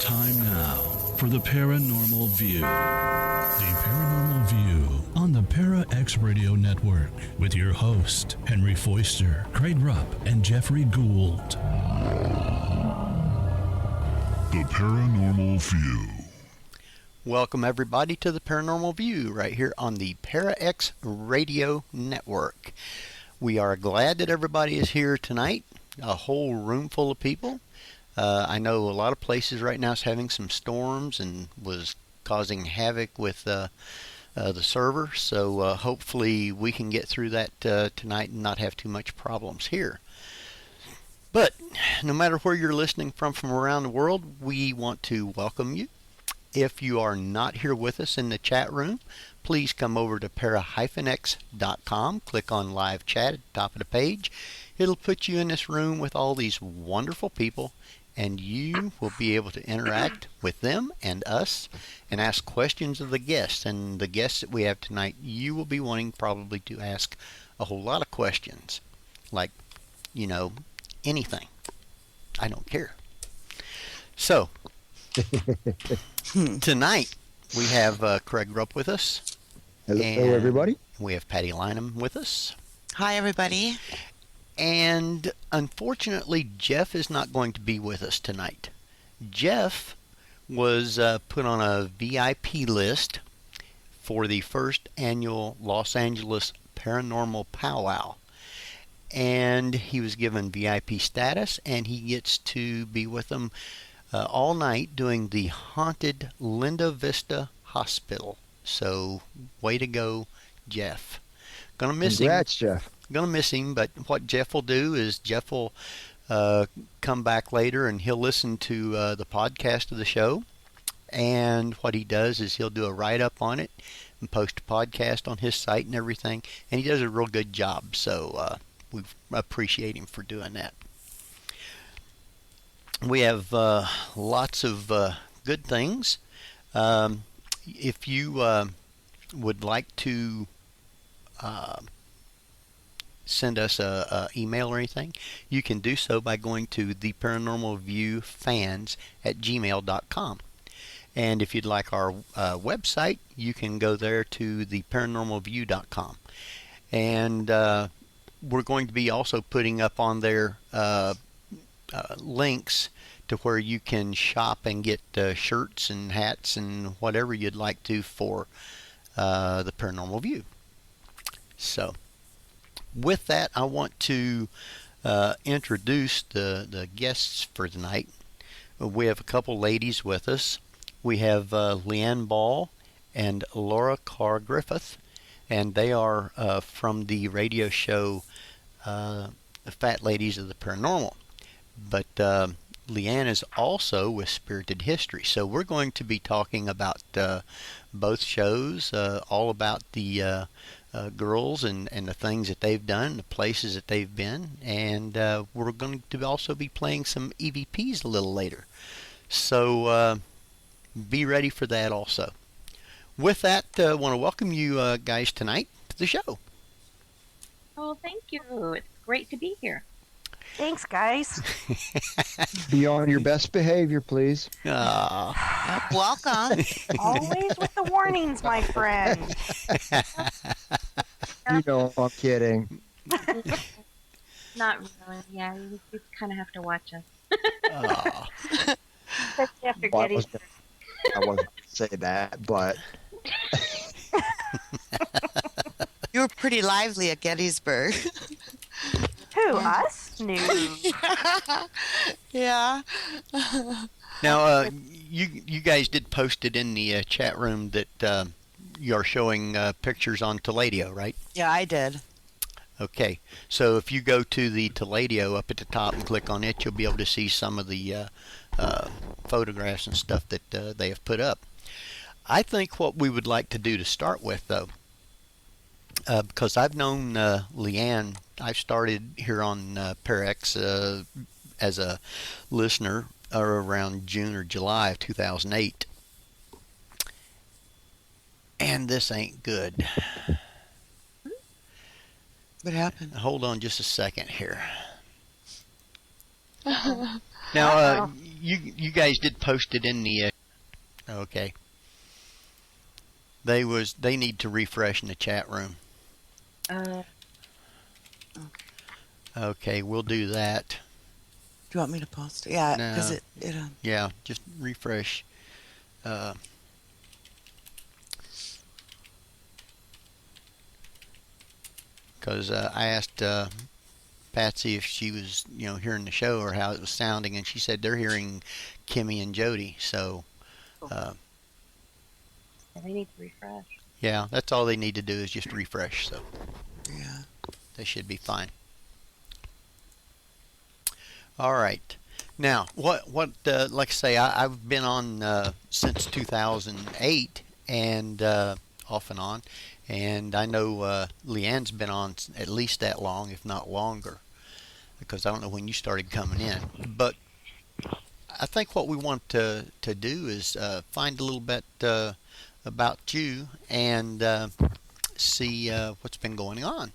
Time now for the Paranormal View. The Paranormal View on the Para X Radio Network with your host, Henry Foister, Craig Rupp, and Jeffrey Gould. The Paranormal View. Welcome everybody to the Paranormal View right here on the Para X Radio Network. We are glad that everybody is here tonight. A whole room full of people. I know a lot of places right now is having some storms and was causing havoc with the server. So hopefully we can get through that tonight and not have too much problems here. But no matter where you're listening from around the world, we want to welcome you. If you are not here with us in the chat room, please come over to para-x.com, click on live chat at the top of the page. It'll put you in this room with all these wonderful people, and you will be able to interact with them and us and ask questions of the guests. And the guests that we have tonight, you will be wanting probably to ask a whole lot of questions, like, you know, anything. I don't care. So, tonight we have Craig Rupp with us. Hello, everybody. We have Patty Lynham with us. Hi, everybody. And unfortunately, Jeff is not going to be with us tonight. Jeff was put on a VIP list for the first annual Los Angeles Paranormal Powwow. And he was given VIP status, and he gets to be with them all night doing the haunted Linda Vista Hospital. So, way to go, Jeff. Gonna miss him. Congrats, Jeff. Gonna miss him, but what Jeff will do is Jeff will come back later and he'll listen to the podcast of the show. And what he does is he'll do a write-up on it and post a podcast on his site and everything. And he does a real good job, so we appreciate him for doing that. We have lots of good things. If you would like to send us a email or anything, you can do so by going to theparanormalviewfans@gmail.com. And if you'd like our website, you can go there to theparanormalview.com. And we're going to be also putting up on there links to where you can shop and get shirts and hats and whatever you'd like to for the Paranormal View. So, with that, I want to introduce the guests for tonight. We have a couple ladies with us. We have LeeAnne Ball and Laura Carr Griffith, and they are from the radio show Phat Ladies of the Paranormal. But LeeAnne is also with Spirited History. So we're going to be talking about both shows, all about the girls and the things that they've done, the places that they've been, and we're going to also be playing some EVPs a little later. So be ready for that also. With that, I want to welcome you guys tonight to the show. Oh, thank you. It's great to be here. Thanks, guys. Be on your best behavior, please. Welcome. Always with the warnings, my friend. You know I'm kidding. Not really. Yeah, you kind of have to watch us. Especially after Well, Gettysburg. I wasn't going to say that, but You were pretty lively at Gettysburg. Who, us? No. Yeah. Now, you guys did post it in the chat room that you're showing pictures on Teledio, right? Yeah, I did. Okay, so if you go to the Teledio up at the top and click on it, you'll be able to see some of the photographs and stuff that they have put up. I think what we would like to do to start with, though, because I've known LeeAnne, I started here on Parax as a listener around June or July of 2008. And this ain't good. What happened? Hold on just a second here. Now, you guys did post it in the. Okay. They need to refresh in the chat room. Okay. Okay, we'll do that. Do you want me to post it? Yeah, No. because Yeah, just refresh. Because I asked Patsy if she was, hearing the show or how it was sounding, and she said they're hearing Kimmy and Jody. So, They need to refresh. yeah, that's all they need to do is just refresh. So, yeah. they should be fine. All right. Now, what like I say, I've been on since 2008 and off and on, and I know LeeAnne's been on at least that long, if not longer, because I don't know when you started coming in. But I think what we want to do is find a little bit about you and see what's been going on.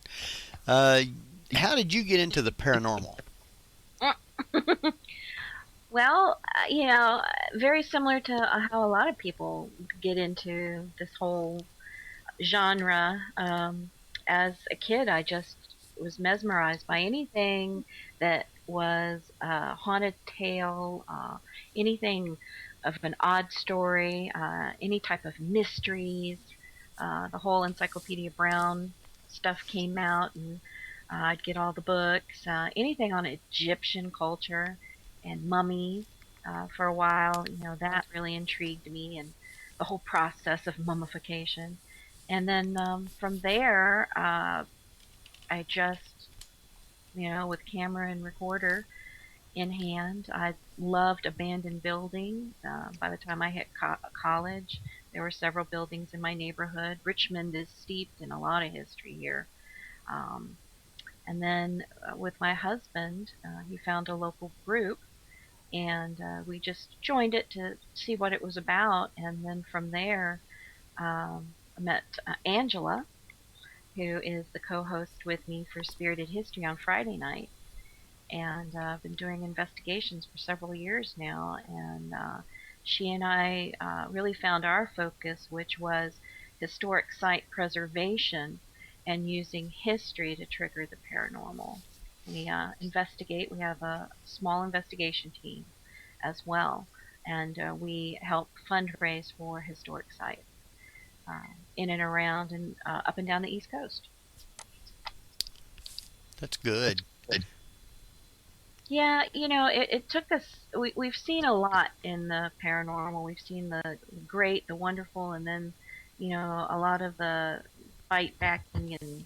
How did you get into the paranormal? Well, very similar to how a lot of people get into this whole genre. As a kid, I just was mesmerized by anything that was a haunted tale, anything of an odd story, any type of mysteries. The whole Encyclopedia Brown stuff came out, and I'd get all the books, anything on Egyptian culture and mummies. For a while, that really intrigued me, and the whole process of mummification. And then from there, I just, with camera and recorder in hand, I loved abandoned buildings. By the time I hit college, there were several buildings in my neighborhood. Richmond is steeped in a lot of history here. And then with my husband, he found a local group, and we just joined it to see what it was about. And then from there, I met Angela, who is the co-host with me for Spirited History on Friday night. And I've been doing investigations for several years now. And she and I really found our focus, which was historic site preservation and using history to trigger the paranormal. We investigate. We have a small investigation team as well, and we help fundraise for historic sites in and around and up and down the East Coast. That's good. Yeah, it took us. We've seen a lot in the paranormal. We've seen the great, the wonderful, and then a lot of the fight backing and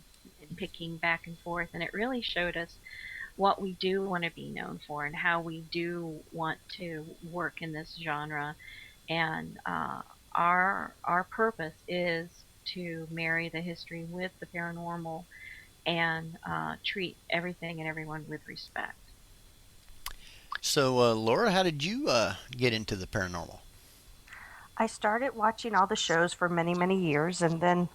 picking back and forth, and it really showed us what we do want to be known for and how we do want to work in this genre. And our purpose is to marry the history with the paranormal and treat everything and everyone with respect. So, Laura, how did you get into the paranormal? I started watching all the shows for many, many years and then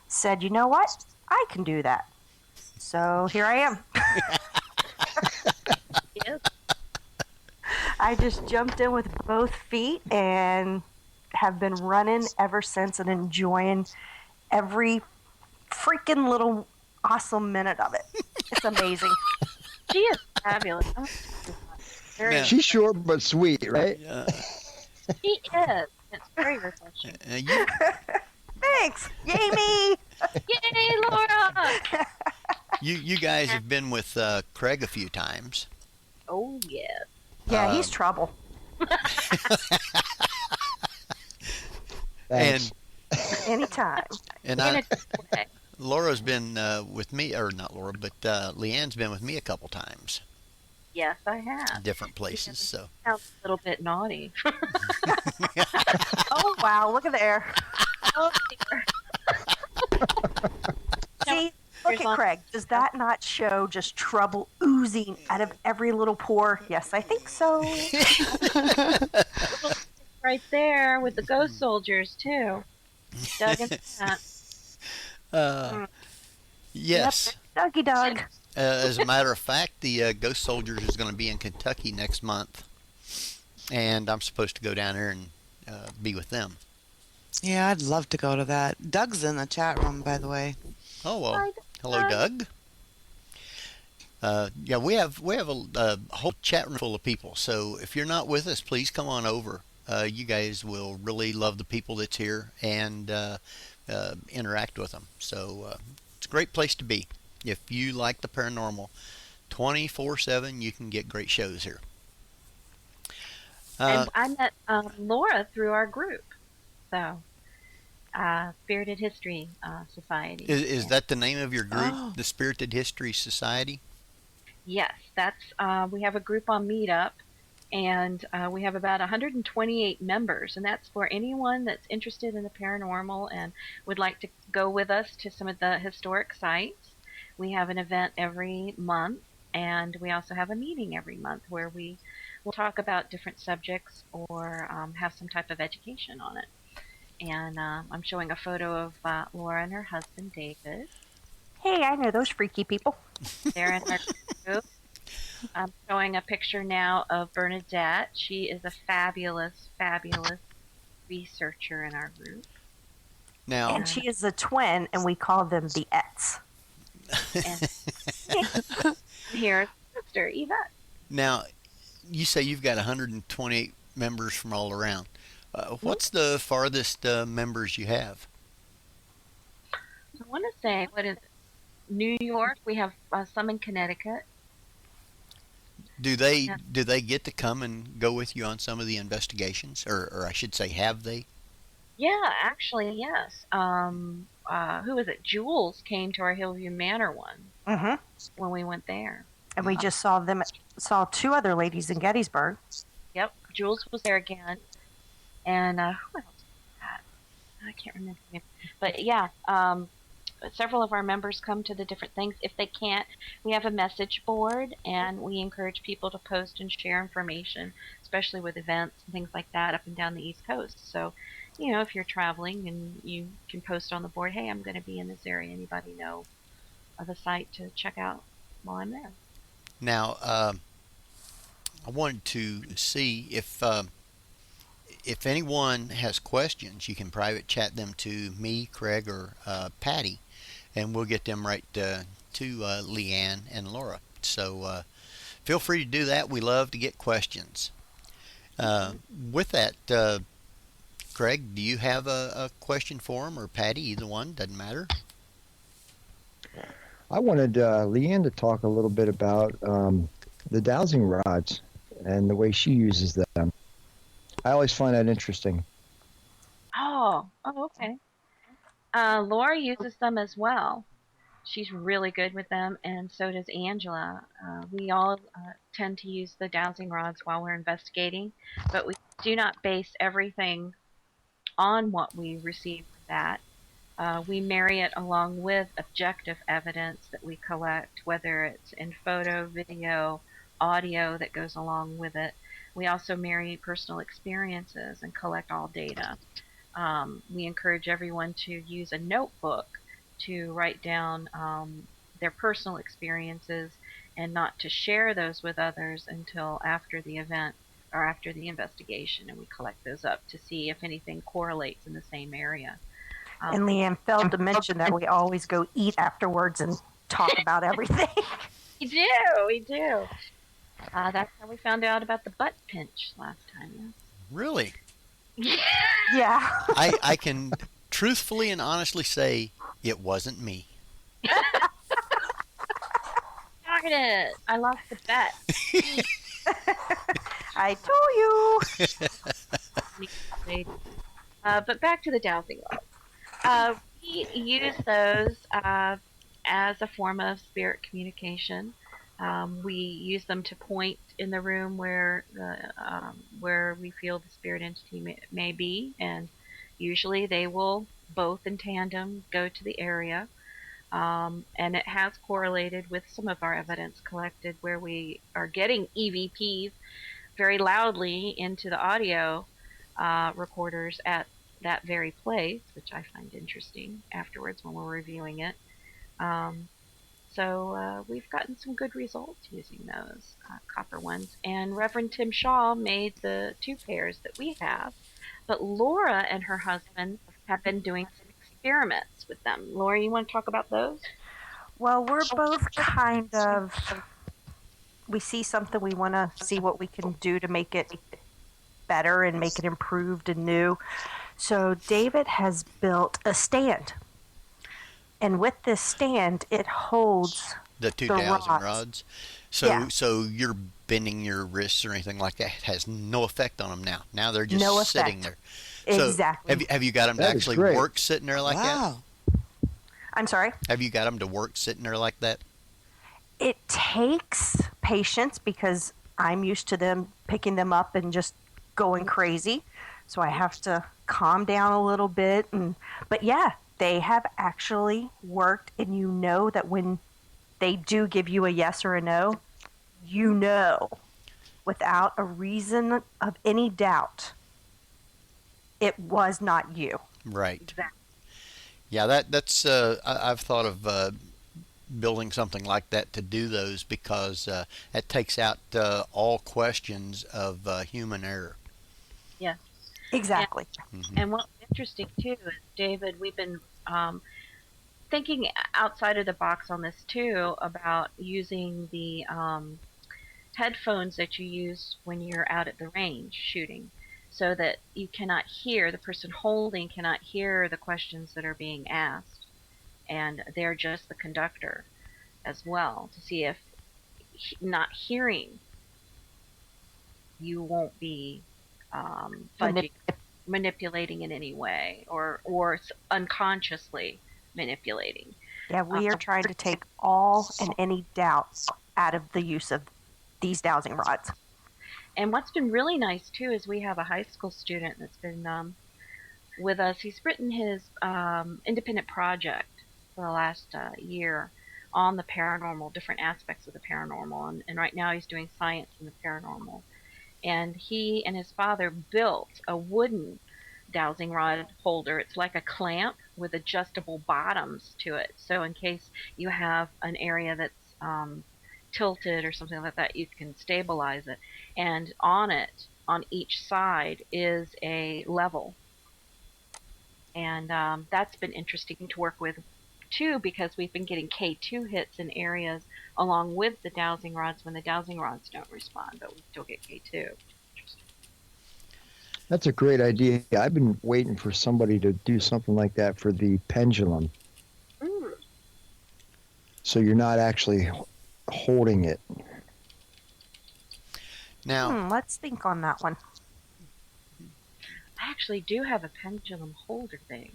said, you know what? I can do that. So here I am. Yes. I just jumped in with both feet and have been running ever since and enjoying every freaking little awesome minute of it. It's amazing. She is fabulous. Yeah. She's short but sweet, right? She is. It's very refreshing. Thanks. Yay me. Yay, Laura! You guys have been with Craig a few times. Oh, yes. Yeah, he's trouble. Thanks. Anytime. And In a good way. Laura's been with me, or not Laura, but LeeAnne's been with me a couple times, Yes, I have. different places. So Sounds a little bit naughty. Oh, wow. Look at there. Oh, dear. See, look at Craig. Does that not show just trouble oozing out of every little pore? Yes, I think so. Right there with the ghost soldiers, too. Dug into that. yes. Doggy dog. As a matter of fact, the Ghost Soldiers is going to be in Kentucky next month. and I'm supposed to go down there and be with them. Yeah, I'd love to go to that. Doug's in the chat room, by the way. Oh well, Hi, hello, Doug. Yeah, we have a whole chat room full of people. So if you're not with us, please come on over. You guys will really love the people that's here and interact with them. So it's a great place to be. If you like the paranormal, 24/7, you can get great shows here. And I met Laura through our group, so Spirited History Society. Is that the name of your group, Oh. the Spirited History Society? Yes, that's we have a group on Meetup, and we have about 128 members, and that's for anyone that's interested in the paranormal and would like to go with us to some of the historic sites. We have an event every month, and we also have a meeting every month where we will talk about different subjects or have some type of education on it. And I'm showing a photo of Laura and her husband, David. Hey, I know those freaky people. They're in our group. I'm showing a picture now of Bernadette. She is a fabulous, fabulous researcher in our group. Now, And she is a twin, and we call them the Ets. And here's sister Yvette. now, you say you've got 128 members from all around. What's the farthest members you have? I want to say, what is it? New York. We have some in Connecticut. Do they get to come and go with you on some of the investigations, or I should say, have they? Yeah, actually, yes. Who was it? Jules came to our Hillview Manor one Mm-hmm. when we went there. And we just saw two other ladies in Gettysburg. Yep, Jules was there again, and who else was that? I can't remember the name. But yeah, several of our members come to the different things. If they can't, we have a message board, and we encourage people to post and share information, especially with events and things like that up and down the East Coast. So, you know, if you're traveling and you can post on the board, hey, I'm going to be in this area. Anybody know of a site to check out while I'm there? Now, I wanted to see if anyone has questions, you can private chat them to me, Craig, or Patty, and we'll get them right to LeeAnne and Laura. So feel free to do that. We love to get questions. With that, Craig, do you have a question for him, or Patty? Either one, doesn't matter. I wanted LeeAnne to talk a little bit about the dowsing rods and the way she uses them. I always find that interesting. Oh, okay. Laura uses them as well. She's really good with them, and so does Angela. We all tend to use the dowsing rods while we're investigating, but we do not base everything on what we receive with that. We marry it along with objective evidence that we collect, whether it's in photo, video, audio that goes along with it. We also marry personal experiences and collect all data. We encourage everyone to use a notebook to write down their personal experiences and not to share those with others until after the event or after the investigation, and we collect those up to see if anything correlates in the same area. And LeeAnne failed to mention that we always go eat afterwards and talk about everything. We do. That's how we found out about the butt pinch last time. Really? Yeah. I can truthfully and honestly say it wasn't me. Darn it! I lost the bet. I told you. But back to the dowsing rods. We use those as a form of spirit communication. We use them to point in the room where we feel the spirit entity may be, and usually they will both in tandem go to the area. And it has correlated with some of our evidence collected where we are getting EVPs very loudly into the audio recorders at that very place, which I find interesting afterwards when we're reviewing it. So we've gotten some good results using those copper ones. And Reverend Tim Shaw made the 2 pairs that we have. But Laura and her husband have been doing some experiments with them. Laura, you want to talk about those? Well, we're both kind of, we see something, we want to see what we can do to make it better and make it improved and new. So David has built a stand. And with this stand, it holds The 2 the dowsing rods. rods. So Yeah. so you're bending your wrists or anything like that. It has no effect on them now. Now they're just No sitting effect. there. So Exactly. have you got them to That is actually great. work sitting there like that? Wow. I'm sorry? Have you got them to work sitting there like that? It takes patience because I'm used to them picking them up and just going crazy. So I have to calm down a little bit. But yeah, they have actually worked. And you know that when they do give you a yes or a no, you know without a reason of any doubt it was not you. Right. Exactly. Yeah, that's I've thought of building something like that to do those because that takes out all questions of human error. Yes. Exactly. And what's interesting too is, David, we've been thinking outside of the box on this too about using the headphones that you use when you're out at the range shooting, so that you cannot hear, the person holding cannot hear the questions that are being asked, and they're just the conductor as well, to see if not hearing, you won't be fudging, manipulating in any way, or unconsciously manipulating. Yeah, we are trying to take all and any doubts out of the use of these dowsing rods. And what's been really nice too is we have a high school student that's been with us. He's written his independent project for the last year on the paranormal, different aspects of the paranormal, and right now he's doing science in the paranormal. And he and his father built a wooden dowsing rod holder. It's like a clamp with adjustable bottoms to it. So in case you have an area that's tilted or something like that, you can stabilize it. And on it, on each side, is a level. And that's been interesting to work with too, because we've been getting K2 hits in areas along with the dowsing rods when the dowsing rods don't respond, but we still get K2. That's a great idea. I've been waiting for somebody to do something like that for the pendulum. Mm. So you're not actually holding it. Now, Let's think on that one. I actually do have a pendulum holder thing.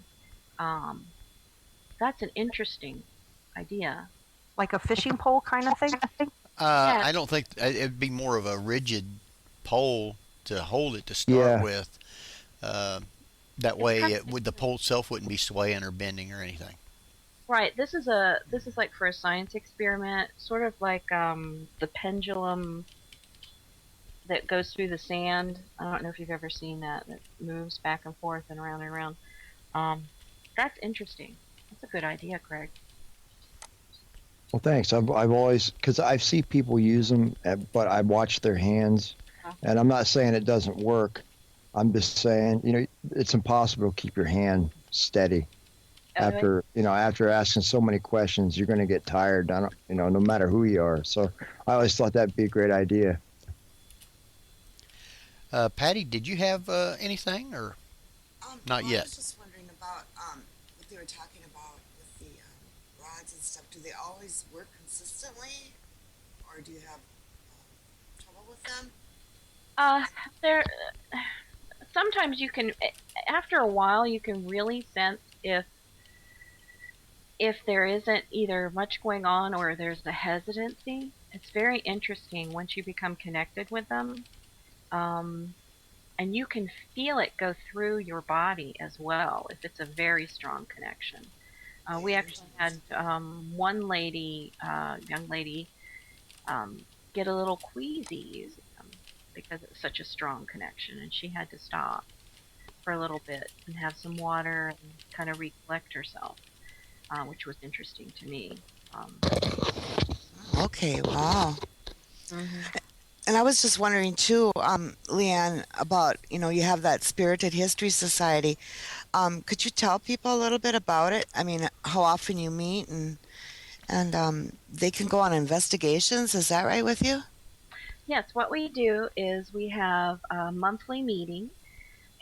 That's an interesting idea. Like a fishing pole kind of thing? Yeah. I don't think it'd be more of a rigid pole to hold it to start Yeah. with. That way, the pole itself wouldn't be swaying or bending or anything. Right. This is like for a science experiment, sort of like the pendulum that goes through the sand. I don't know if you've ever seen that moves back and forth and around and around. That's interesting. That's a good idea, Craig. Well, thanks. I've always, because I see people use them, but I watch their hands, and I'm not saying it doesn't work. I'm just saying, it's impossible to keep your hand steady after asking so many questions. You're going to get tired. No matter who you are. So I always thought that'd be a great idea. Patty, did you have anything or not yet? I was just wondering about what they were talking about with the rods and stuff. Do they always work consistently, or do you have trouble with them? There. Sometimes you can, after a while, you can really sense if there isn't either much going on or there's a hesitancy. It's very interesting once you become connected with them. And you can feel it go through your body as well if it's a very strong connection. We actually had one lady, young lady, get a little queasy using them because it's such a strong connection, and she had to stop for a little bit and have some water and kind of recollect herself, which was interesting to me. Okay, wow. Mhm. And I was just wondering too, Leanne, about, you have that Spirited History Society. Could you tell people a little bit about it? I mean, how often you meet, and they can go on investigations. Is that right with you? Yes, what we do is we have a monthly meeting,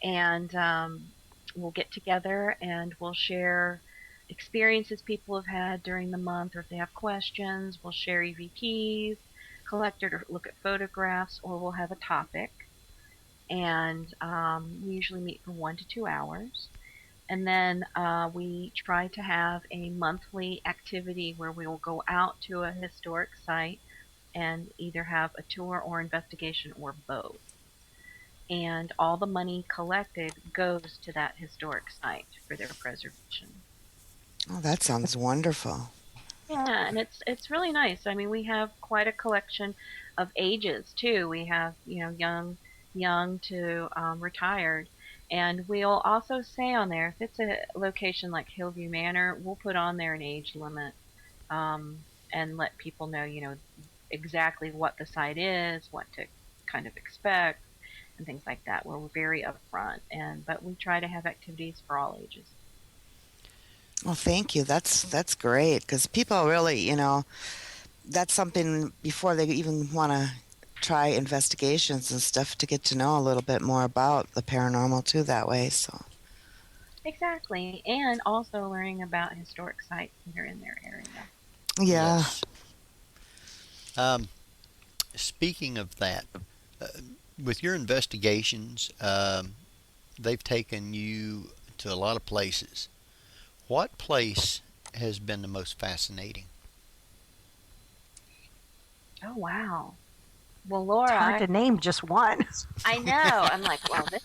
and we'll get together and we'll share experiences people have had during the month, or if they have questions, we'll share EVPs, collected, or look at photographs, or we'll have a topic. And we usually meet for 1 to 2 hours. And then we try to have a monthly activity where we will go out to a historic site and either have a tour or investigation or both. And all the money collected goes to that historic site for their preservation. Oh, that sounds wonderful. Yeah, and it's really nice. I mean, we have quite a collection of ages too. We have young to retired, and we'll also say on there, if it's a location like Hillview Manor, we'll put on there an age limit, and let people know exactly what the site is, what to kind of expect, and things like that. We're very upfront, but we try to have activities for all ages. Well, thank you. That's great, because people really, that's something before they even want to try investigations and stuff, to get to know a little bit more about the paranormal too that way. So Exactly, and also learning about historic sites that are in their area. yeah. Yes. Speaking of that, uh, with your investigations, they've taken you to a lot of places. What place has been the most fascinating? Oh wow. Well, It's Laura, hard to name just one. I know. I'm like, well, this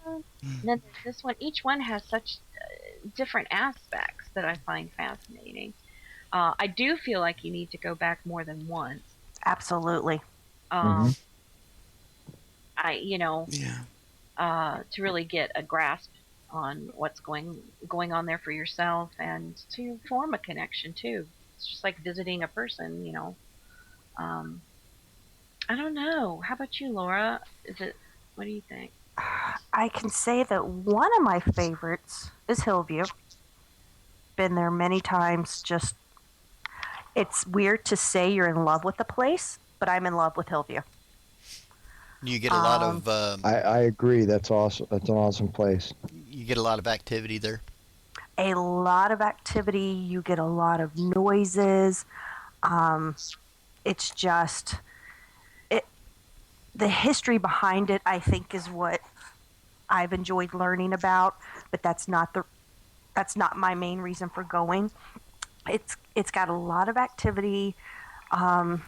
one, and then this one. Each one has such different aspects that I find fascinating. I do feel like you need to go back more than once. Absolutely. Mm-hmm. Um, Yeah. to really get a grasp on what's going on there for yourself, and to form a connection too. It's just like visiting a person. Um, I don't know. How about you, Laura? What do you think? I can say that one of my favorites is Hillview. Been there many times. Just it's weird to say you're in love with the place, but I'm in love with Hillview. You get a lot of I agree. That's awesome. That's an awesome place. you get a lot of activity there. A lot of activity. You get a lot of noises. Um, it's just the history behind it. I think is what I've enjoyed learning about, but that's not my main reason for going. It's got a lot of activity, and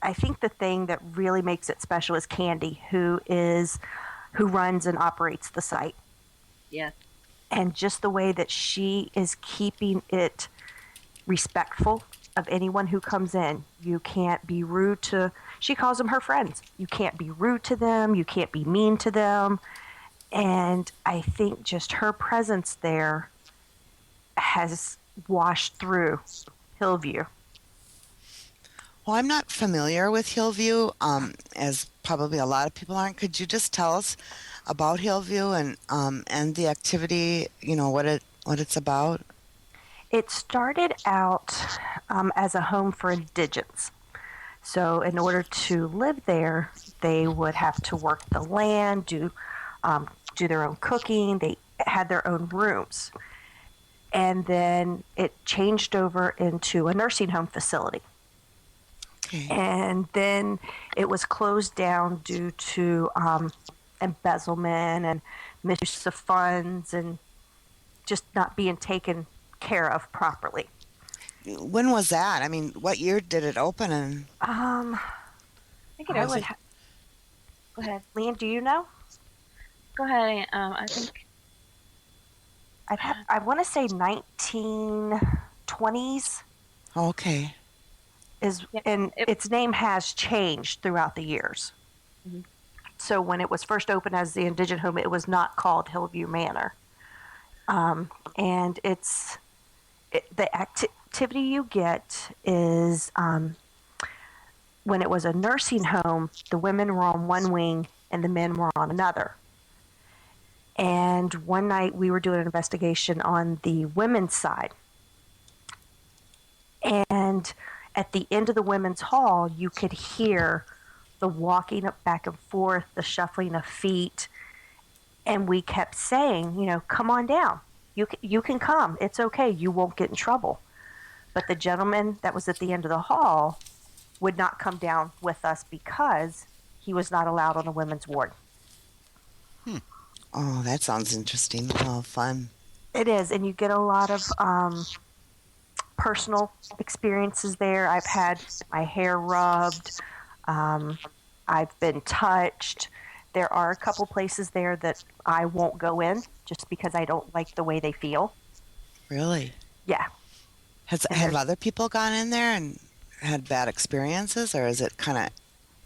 I think the thing that really makes it special is Candy, who runs and operates the site. Yes. And just the way that she is keeping it respectful of anyone who comes in. You can't be rude to, she calls them her friends. You can't be rude to them. You can't be mean to them. And I think just her presence there has washed through Hillview. Well, I'm not familiar with Hillview, as probably a lot of people aren't. Could you just tell us about Hillview and the activity? What it's about. It started out as a home for indigents. So in order to live there, they would have to work the land, do their own cooking. They had their own rooms. And then it changed over into a nursing home facility. Okay. And then it was closed down due to embezzlement and misuse of funds and just not being taken care of properly. When was that? I mean, what year did it open? And I think it would. Go ahead. LeeAnne, do you know? Go ahead. I think I want to say 1920s okay. and its name has changed throughout the years. Mhm. So when it was first opened as the indigent home, it was not called Hillview Manor, and the activity you get is when it was a nursing home, the women were on one wing and the men were on another. And one night we were doing an investigation on the women's side. And at the end of the women's hall, you could hear the walking up back and forth, the shuffling of feet. And we kept saying, come on down. You can come. It's okay. You won't get in trouble. But the gentleman that was at the end of the hall would not come down with us because he was not allowed on the women's ward. Oh, that sounds interesting. Oh, fun. It is, and you get a lot of personal experiences there. I've had my hair rubbed. I've been touched. There are a couple places there that I won't go in just because I don't like the way they feel. Really? Yeah. Have other people gone in there and had bad experiences, or is it kind of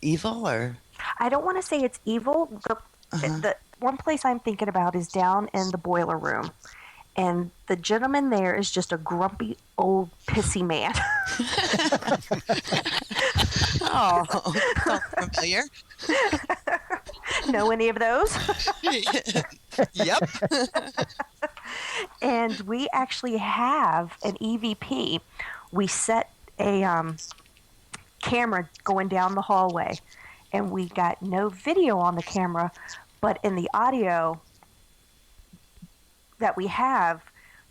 evil? Or I don't want to say it's evil. The one place I'm thinking about is down in the boiler room. And the gentleman there is just a grumpy old pissy man. Oh, sounds familiar. Know any of those? Yep. And we actually have an EVP. We set a camera going down the hallway, and we got no video on the camera, but in the audio that we have,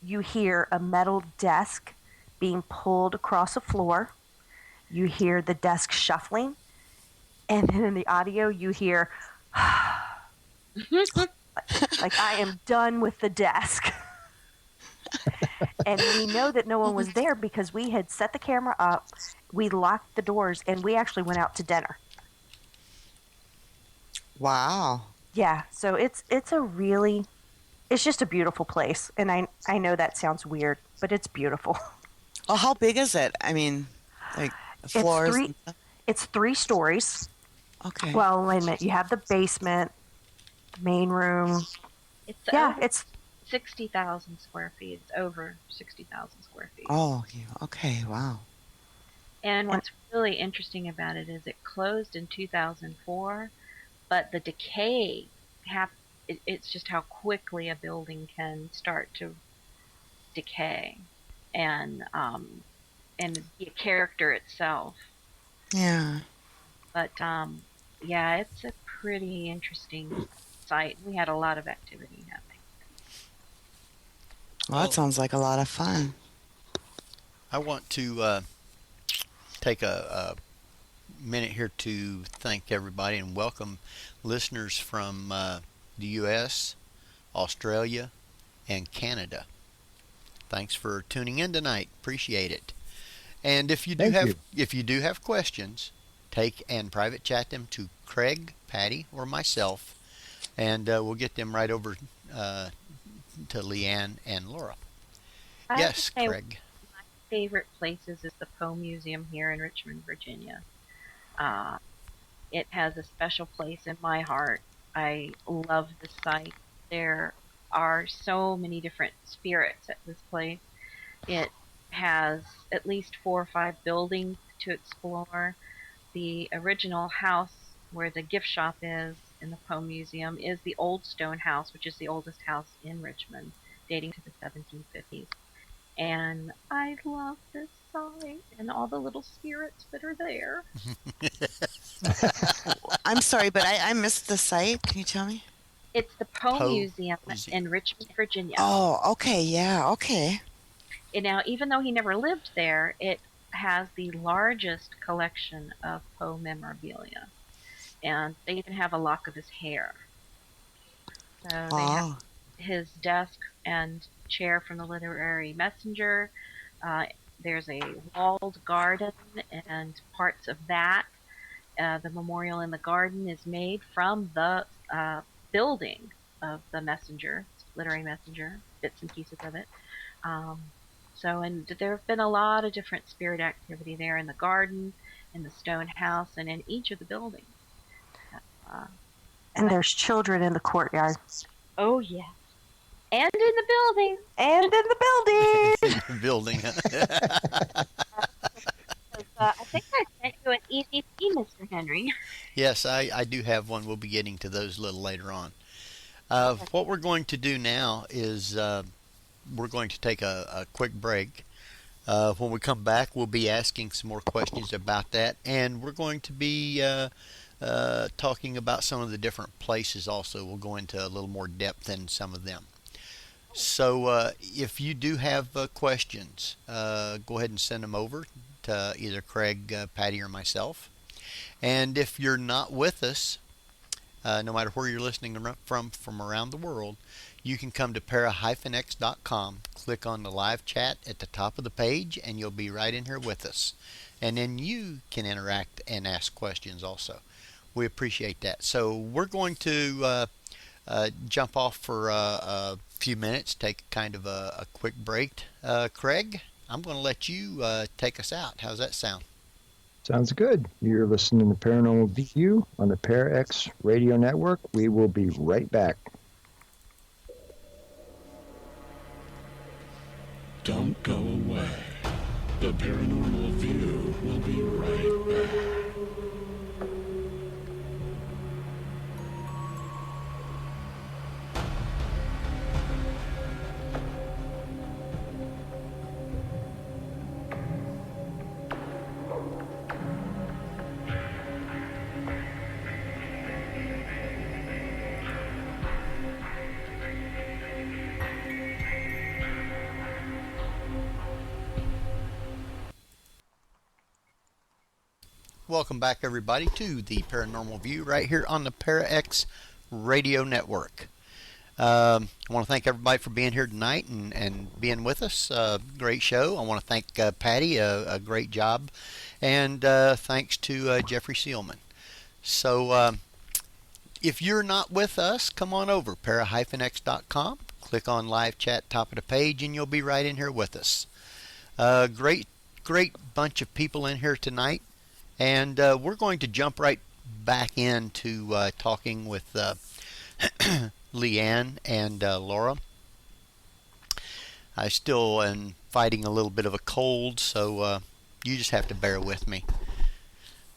you hear a metal desk being pulled across a floor. You hear the desk shuffling, and then in the audio you hear like, I am done with the desk. And we know that no one was there because we had set the camera up, we locked the doors, and we actually went out to dinner. Wow. Yeah, so it's just a beautiful place, and I know that sounds weird, but it's beautiful. Well, how big is it? I mean, like floors? It's 3 stories. Okay. Well, wait a minute. You have the basement, main room. It's 60,000 square feet. It's over 60,000 square feet. Oh, okay. Wow. And what's really interesting about it is it closed in 2004, but the decay it's just how quickly a building can start to decay and be a character itself. Yeah. But yeah, it's a pretty interesting site. We had a lot of activity happening. Well, that sounds like a lot of fun. I want to take a minute here to thank everybody and welcome listeners from the U.S., Australia, and Canada. Thanks for tuning in tonight. Appreciate it. And if you do have questions, take and private chat them to Craig, Patty, or myself, and we'll get them right over to LeeAnne and Laura. Yes, Craig. One of my favorite places is the Poe Museum here in Richmond, Virginia. It has a special place in my heart. I love the site. There are so many different spirits at this place. It has at least 4 or 5 buildings to explore. The original house where the gift shop is in the Poe Museum is the old stone house, which is the oldest house in Richmond, dating to the 1750s. And I love this site and all the little spirits that are there. I'm sorry, but I missed the site. Can you tell me? It's the Poe Museum in Richmond, Virginia. Oh, okay. Yeah, okay. And now, even though he never lived there, it has the largest collection of Poe memorabilia. And they even have a lock of his hair. So they have his desk and chair from the Literary Messenger. There's a walled garden and parts of that. The memorial in the garden is made from the building of the Messenger, Literary Messenger, bits and pieces of it. And there have been a lot of different spirit activity there in the garden, in the stone house, and in each of the buildings. And there's children in the courtyard. Oh, yes. And in the building. And in the building. In the building. I think I sent you an EVP, Mr. Henry. Yes, I do have one. We'll be getting to those a little later on. What we're going to do now is we're going to take a quick break. When we come back, we'll be asking some more questions about that, and we're going to be talking about some of the different places also. We'll go into a little more depth in some of them. So if you do have questions, go ahead and send them over to either Craig, Patty, or myself. And if you're not with us, no matter where you're listening from around the world, you can come to para-x.com, click on the live chat at the top of the page, and you'll be right in here with us. And then you can interact and ask questions also. We appreciate that. So we're going to jump off for a few minutes, take kind of a quick break. Craig, I'm going to let you take us out. How's that sound? Sounds good. You're listening to Paranormal View on the Para-X Radio Network. We will be right back. Don't go away. The Paranormal View will be right back. Welcome back, everybody, to the Paranormal View right here on the Para-X Radio Network. I want to thank everybody for being here tonight and being with us. Great show. I want to thank Patty, a great job, and thanks to Jeffrey Seelman. So if you're not with us, come on over, para-x.com, click on live chat top of the page, and you'll be right in here with us. Great bunch of people in here tonight. And we're going to jump right back into talking with LeeAnne and Laura. I still am fighting a little bit of a cold, so you just have to bear with me.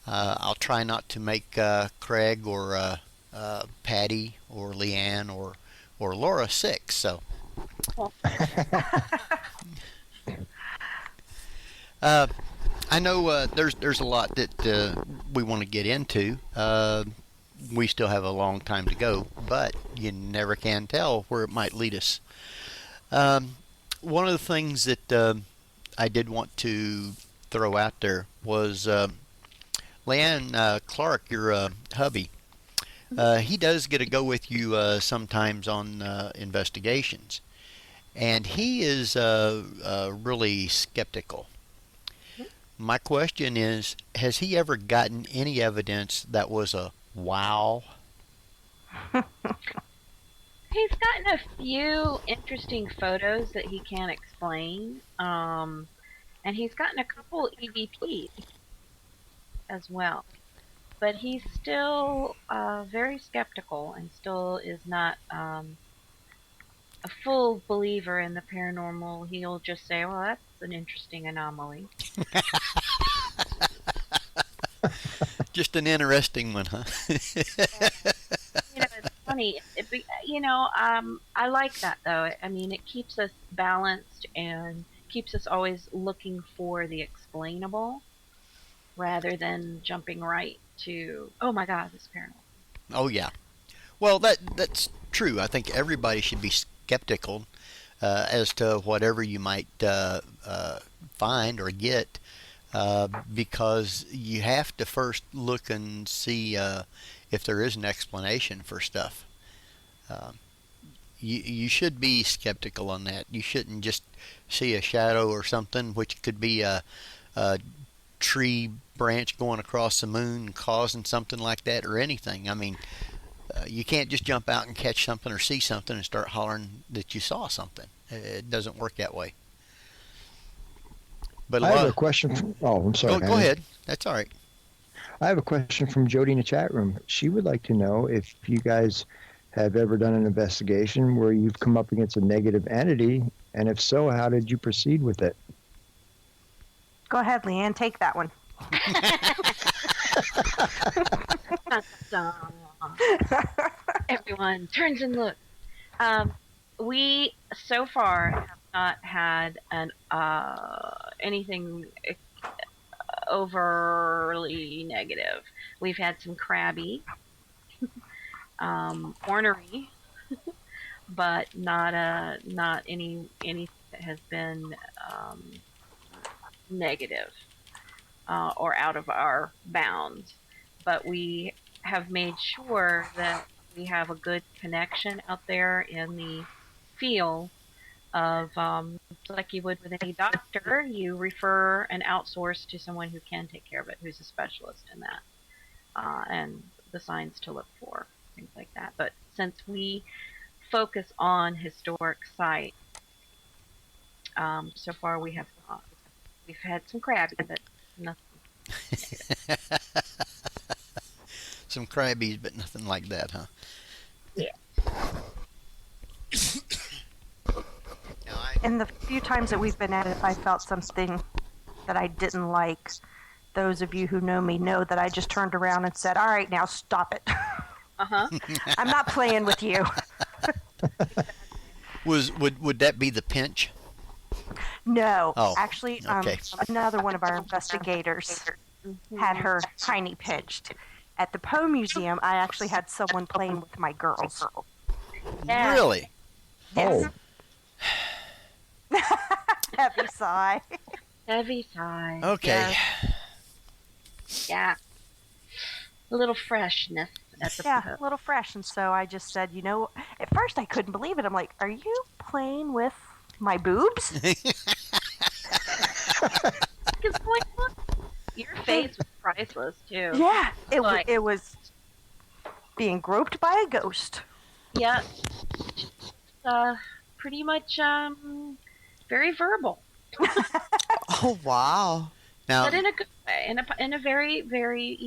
I'll try not to make Craig or Patty or LeeAnne or Laura sick. So. I know there's a lot that we want to get into. We still have a long time to go, but you never can tell where it might lead us. One of the things that I did want to throw out there was LeeAnne Clark, your hubby. He does get to go with you sometimes on investigations, and he is really skeptical. My question is, has he ever gotten any evidence that was a wow? He's gotten a few interesting photos that he can't explain, and he's gotten a couple EVPs as well. But he's still very skeptical and still is not a full believer in the paranormal. He'll just say, well, that's an interesting anomaly. Just an interesting one, huh? It's funny. I like that, though. I mean, it keeps us balanced and keeps us always looking for the explainable rather than jumping right to, oh my God, this is paranormal. Oh, yeah. Well, that's true. I think everybody should be skeptical as to whatever you might find or get, because you have to first look and see if there is an explanation for stuff. You should be skeptical on that. You shouldn't just see a shadow or something, which could be a tree branch going across the moon causing something like that, or anything. I mean, you can't just jump out and catch something or see something and start hollering that you saw something. It doesn't work that way. But I have a question. I'm sorry. Go ahead. That's all right. I have a question from Jody in the chat room. She would like to know if you guys have ever done an investigation where you've come up against a negative entity? And if so, how did you proceed with it? Go ahead, LeeAnne, take that one. Everyone turns and looks. We so far have not had anything overly negative. We've had some crabby, ornery, but not any that has been negative or out of our bounds. But we have made sure that we have a good connection out there in the field of like you would with any doctor, you refer and outsource to someone who can take care of it, who's a specialist in that, and the signs to look for, things like that. But since we focus on historic sites, so far we have not. We've had some crabby, but nothing. Some crabbies, but nothing like that, huh? Yeah. In the few times that we've been at it, if I felt something that I didn't like, those of you who know me know that I just turned around and said, all right, now stop it. Uh-huh. I'm not playing with you. Would that be the pinch? No. Oh, Actually, okay. another one of our investigators had her tiny pinched. At the Poe Museum, I actually had someone playing with my girls. Yeah. Really? Yes. Oh, Heavy sigh. Heavy sigh. Okay. Yeah. A little freshness at the Yeah, a little fresh. And so I just said, at first I couldn't believe it. I'm like, are you playing with my boobs? Your face was priceless too. Yeah, Like- it was being groped by a ghost. Yeah. Pretty much very verbal, Oh, wow. Now, but in a good way, in a very very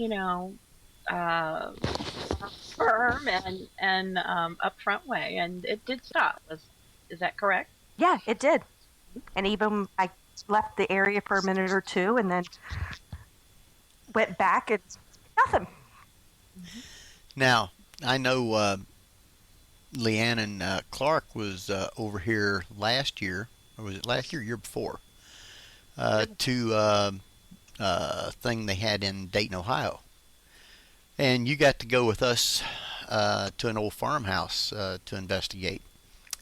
firm and upfront way, and it did stop. Is that correct? Yeah, it did. And even I left the area for a minute or two and then went back and nothing. now I know LeeAnne and Clark was over here last year, or was it last year, year before, to thing they had in Dayton, Ohio. And you got to go with us to an old farmhouse to investigate.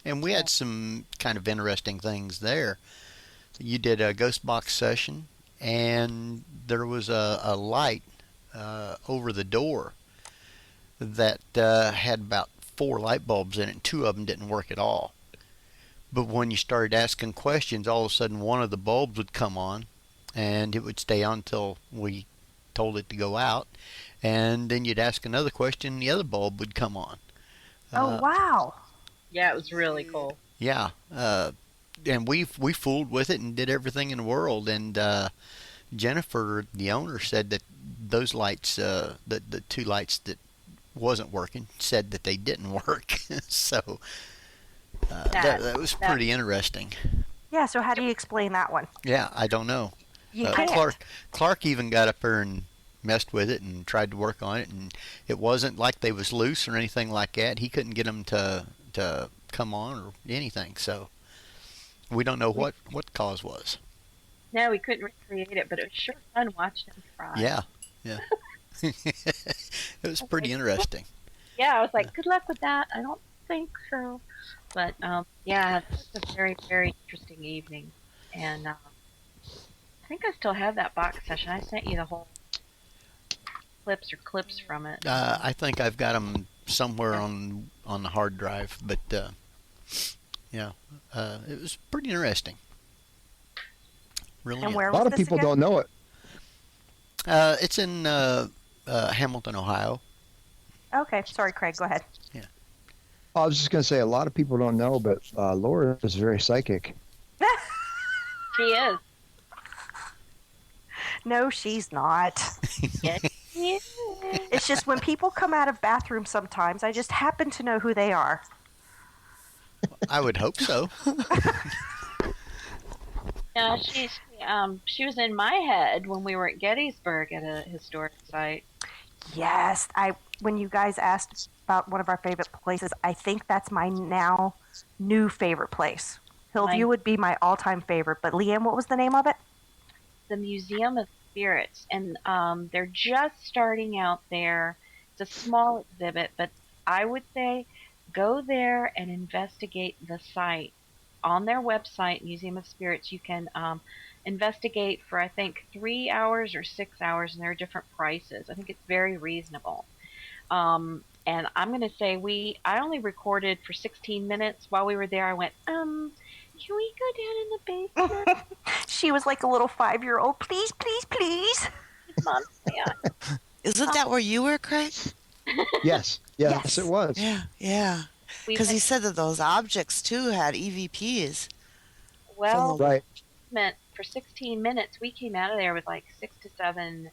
And we had some kind of interesting things there. You did a ghost box session, and there was a light over the door that had about 4 light bulbs in it, and 2 of them didn't work at all. But when you started asking questions, all of a sudden one of the bulbs would come on, and it would stay on until we told it to go out. And then you'd ask another question, and the other bulb would come on. Oh, wow. Yeah, it was really cool. Yeah, and we fooled with it and did everything in the world. And Jennifer, the owner, said that those lights, the 2 lights that wasn't working, said that they didn't work. So that was pretty interesting. Yeah, so how do you explain that one? Yeah, I don't know. You can't. Clark even got up there and messed with it and tried to work on it, and it wasn't like they was loose or anything like that. He couldn't get them to come on or anything, so we don't know what the cause was. No, we couldn't recreate it, but it was sure fun watching them try. Yeah. It was pretty interesting. Yeah, I was like, good luck with that. I don't think so. But, yeah, it was a very, very interesting evening. And I think I still have that box session. I sent you the whole clips from it. I think I've got them somewhere on the hard drive, but yeah, it was pretty interesting. Really. And where a was lot of this people again? don't know it. It's in Hamilton, Ohio. Okay, sorry, Craig, go ahead. I was just going to say, a lot of people don't know, but Laura is very psychic. She is. No, she's not. Yes, she is. Is just when people come out of bathrooms sometimes, I just happen to know who they are. I would hope so. Yeah, she was in my head when we were at Gettysburg at a historic site. Yes, when you guys asked about one of our favorite places, I think that's my now new favorite place. Hillview would be my all-time favorite, but LeeAnne, what was the name of it? The Museum of Spirits, and they're just starting out there. It's a small exhibit, but I would say go there and investigate the site. On their website, Museum of Spirits, you can investigate for, I think, 3 hours or 6 hours, and there are different prices. I think it's very reasonable. And I'm going to say I only recorded for 16 minutes. While we were there, I went, can we go down in the basement? She was like a little 5-year-old. Please, please, please. Mom, Isn't that where you were, Craig? Yes, it was. Yeah. Because he said that those objects, too, had EVPs. Well, right. For 16 minutes, we came out of there with like 6 to 7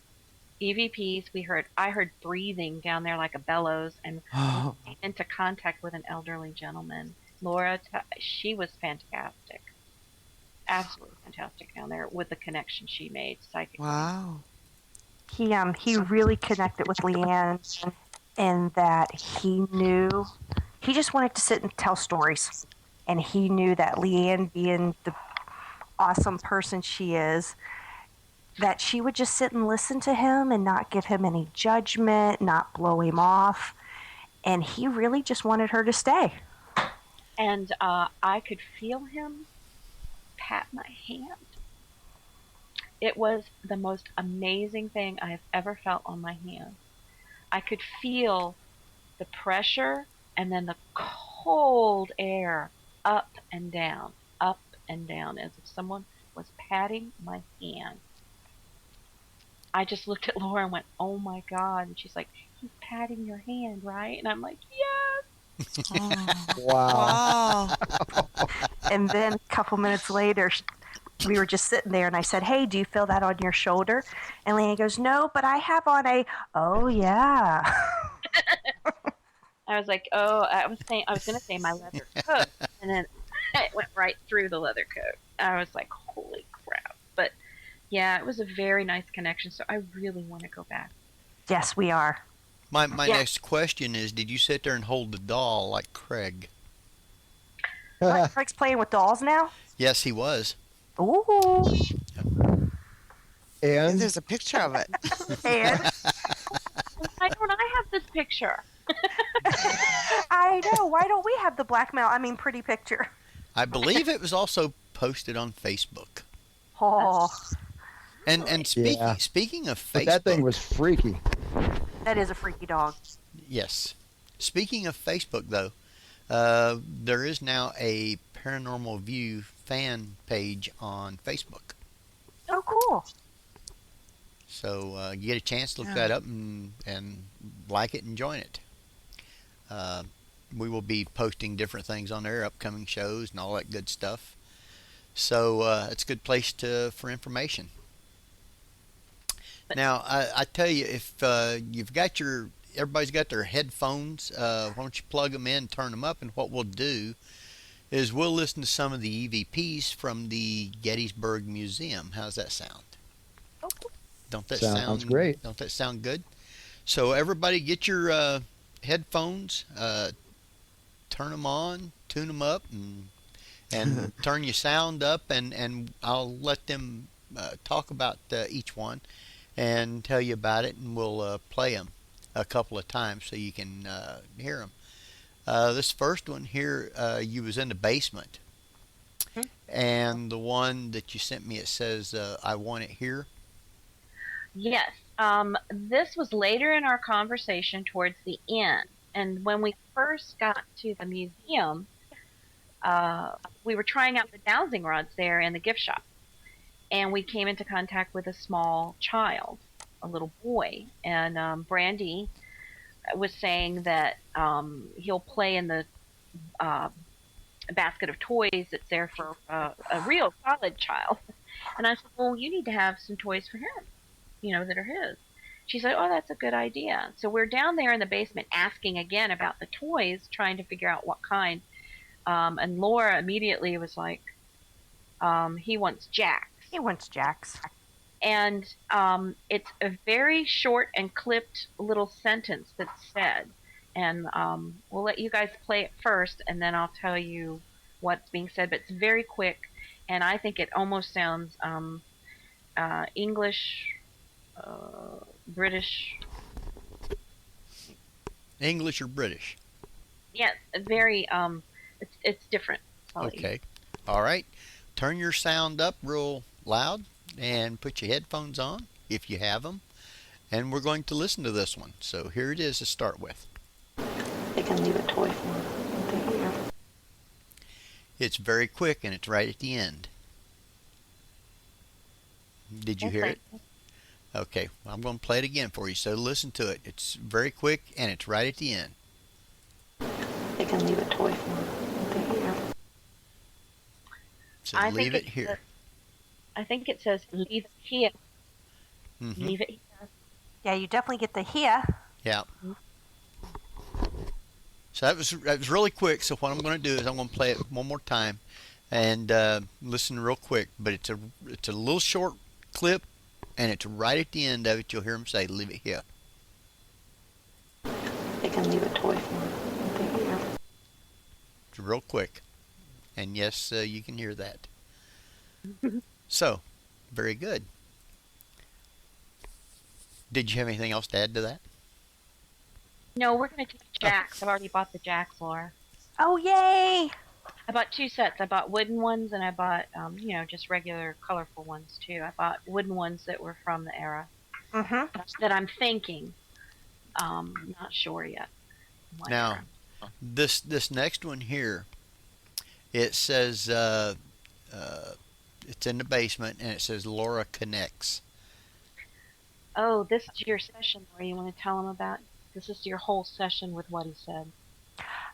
EVPs. I heard breathing down there like a bellows, and we came into contact with an elderly gentleman. Laura, she was fantastic. Absolutely fantastic down there with the connection she made psychically. Wow. He really connected with LeeAnne in that he just wanted to sit and tell stories. And he knew that LeeAnne, being the awesome person she is, that she would just sit and listen to him and not give him any judgment, not blow him off. And he really just wanted her to stay. And I could feel him pat my hand. It was the most amazing thing I have ever felt on my hand. I could feel the pressure and then the cold air up and down, as if someone was patting my hand. I just looked at Laura and went, "Oh my God." And she's like, "He's patting your hand, right?" And I'm like, "Yes." Wow. And then a couple minutes later, we were just sitting there, and I said, "Hey, do you feel that on your shoulder?" And LeeAnne goes, "No, but I have on a." Oh yeah. I was like, I was going to say my leather coat, and then it went right through the leather coat. I was like, holy crap. But yeah, it was a very nice connection, so I really want to go back. Yes, we are. My next question is, did you sit there and hold the doll like Craig? Craig's playing with dolls now? Yes, he was. Ooh. And there's a picture of it. And why don't I have this picture? I know. Why don't we have the pretty picture? I believe it was also posted on Facebook. Oh. And speaking of Facebook, but that thing was freaky. That is a freaky dog. Yes. Speaking of Facebook, though, there is now a Paranormal View fan page on Facebook. Oh, cool. So you get a chance to look that up and like it and join it. We will be posting different things on there, upcoming shows and all that good stuff. So it's a good place for information. Now, I tell you, if you've got everybody's got their headphones, why don't you plug them in, turn them up, and what we'll do is we'll listen to some of the EVPs from the Gettysburg Museum. How's that sound? Don't that sounds great? Don't that sound good? So everybody, get your headphones, turn them on, tune them up, and turn your sound up, and I'll let them talk about each one and tell you about it, and we'll play them a couple of times so you can hear them. This first one here, you was in the basement, and the one that you sent me, it says, "I want it here." Yes. This was later in our conversation towards the end. And when we first got to the museum, we were trying out the dowsing rods there in the gift shop. And we came into contact with a small child, a little boy. And Brandy was saying that he'll play in the basket of toys that's there for a real solid child. And I said, well, you need to have some toys for him, that are his. She said, "Oh, that's a good idea." So we're down there in the basement asking again about the toys, trying to figure out what kind. And Laura immediately was like, he wants Jack's. He wants Jack's. And it's a very short and clipped little sentence that's said. And we'll let you guys play it first, and then I'll tell you what's being said. But it's very quick, and I think it almost sounds English, British. English or British? Yeah, very. It's different. Okay. All right. Turn your sound up real loud and put your headphones on if you have them. And we're going to listen to this one. So here it is to start with. They can leave a toy for them. It's very quick and it's right at the end. Did you hear it? Okay. Well, I'm going to play it again for you. So listen to it. It's very quick and it's right at the end. They can leave a toy for them. So leave it here. I think it says leave it here. Mm-hmm. Leave it here. Yeah, you definitely get the here. Yeah. So that was really quick. So what I'm going to do is I'm going to play it one more time and listen real quick. But it's a little short clip, and it's right at the end of it. You'll hear him say, "Leave it here." They can leave a toy for them. It's real quick, and yes, you can hear that. So, very good. Did you have anything else to add to that? No, we're going to take Jack's. I've already bought the Jack's, Laura. Oh, yay! I bought 2 sets. I bought wooden ones, and I bought, just regular colorful ones, too. I bought wooden ones that were from the era that I'm thinking. Not sure yet. Now, this next one here, it says it's in the basement, and it says Laura Connects. Oh, this is your session, Laura. You want to tell them about? This is your whole session with what he said.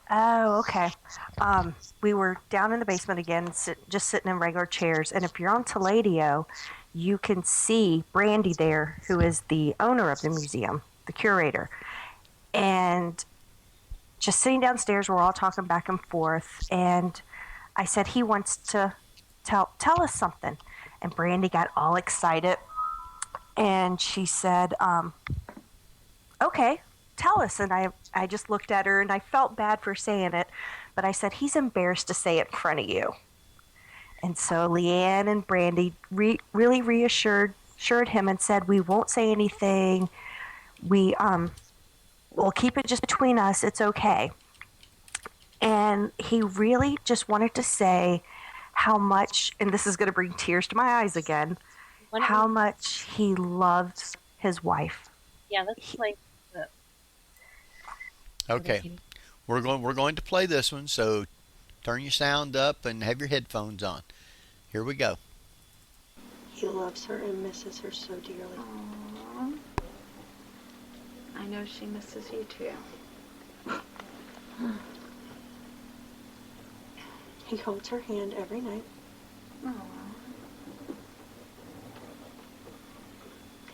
Oh, okay. We were down in the basement again, just sitting in regular chairs. And if you're on Teledio, you can see Brandy there, who is the owner of the museum, the curator. And just sitting downstairs, we're all talking back and forth. And I said, he wants to tell us something. And Brandy got all excited. And she said, okay, tell us. And I just looked at her and I felt bad for saying it, but I said, he's embarrassed to say it in front of you. And so LeeAnne and Brandy really reassured him and said, we won't say anything. We'll keep it just between us. It's okay. And he really just wanted to say how much, and this is going to bring tears to my eyes again, how much he loved his wife. Yeah, let's play the. Okay, we're going to play this one. So turn your sound up and have your headphones on. Here we go. He loves her and misses her so dearly. Aww. I know she misses you too. He holds her hand every night. Aww.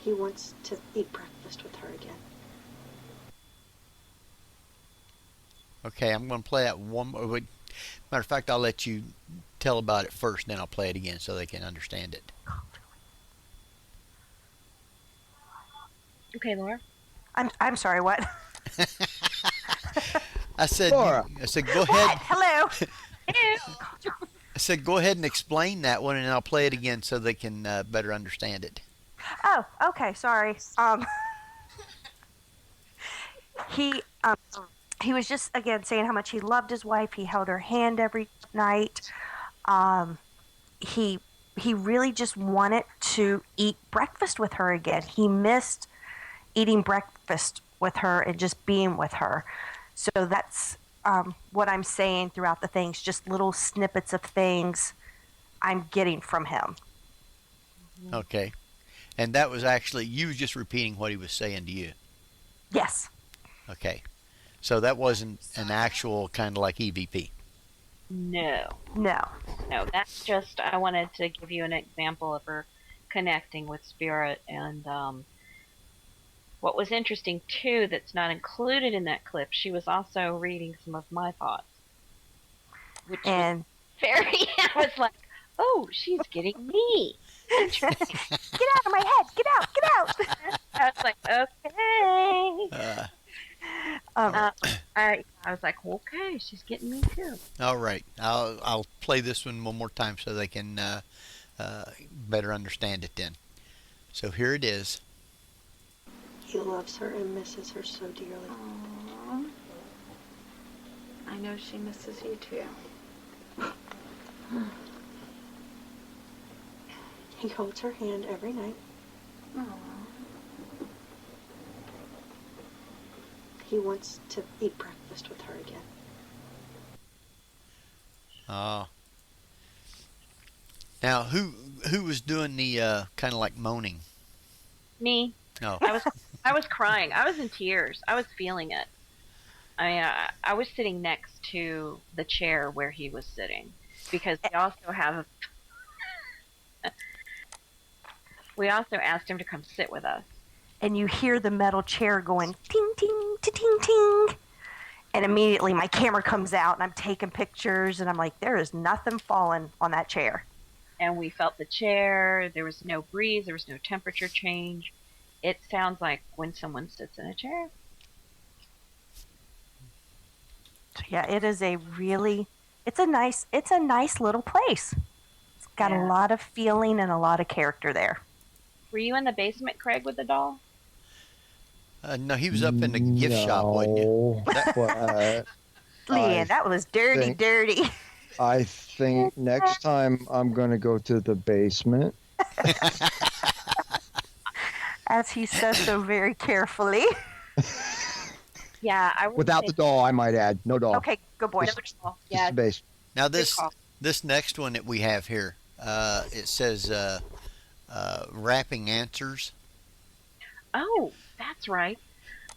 He wants to eat breakfast with her again. Okay, I'm going to play that one more. Matter of fact, I'll let you tell about it first, then I'll play it again so they can understand it. Okay, Laura. I'm sorry, what? I said, Laura. Go ahead. Hello. I said, go ahead and explain that one, and I'll play it again so they can better understand it. Oh, okay, sorry. He was just, again, saying how much he loved his wife. He held her hand every night. He really just wanted to eat breakfast with her again. He missed eating breakfast with her and just being with her. So that's what I'm saying throughout the things, just little snippets of things I'm getting from him. Okay. And that was actually, you was just repeating what he was saying to you. Yes. Okay. So that wasn't an actual kind of like EVP. No. No. No, that's just, I wanted to give you an example of her connecting with spirit, and What was interesting, too, that's not included in that clip, she was also reading some of my thoughts. Which And was very, I was like, oh, she's getting me. get out of my head! Get out! Get out! I was like, okay. I was like, okay, she's getting me too. All right. I'll play this one more time so they can better understand it then. So here it is. He loves her and misses her so dearly. Aww. I know she misses you too. He holds her hand every night. Aww. He wants to eat breakfast with her again. Oh. Now, who was doing the kind of like moaning? Me. No. I was crying. I was in tears. I was feeling it. I was sitting next to the chair where he was sitting because we also asked him to come sit with us. And you hear the metal chair going ting ting ting ting, and immediately my camera comes out and I'm taking pictures and I'm like, there is nothing falling on that chair. And we felt the chair. There was no breeze. There was no temperature change. It sounds like when someone sits in a chair. Yeah, it is it's a nice little place. It's got a lot of feeling and a lot of character there. Were you in the basement, Craig, with the doll? No, he was up in the gift shop, wasn't you? LeeAnne, that was dirty. I think next time I'm going to go to the basement. As he says so very carefully. Yeah, I would Without the doll, I might add. No doll. Okay, good boy. Just the base. Now this next one that we have here, it says rapping answers. Oh, that's right.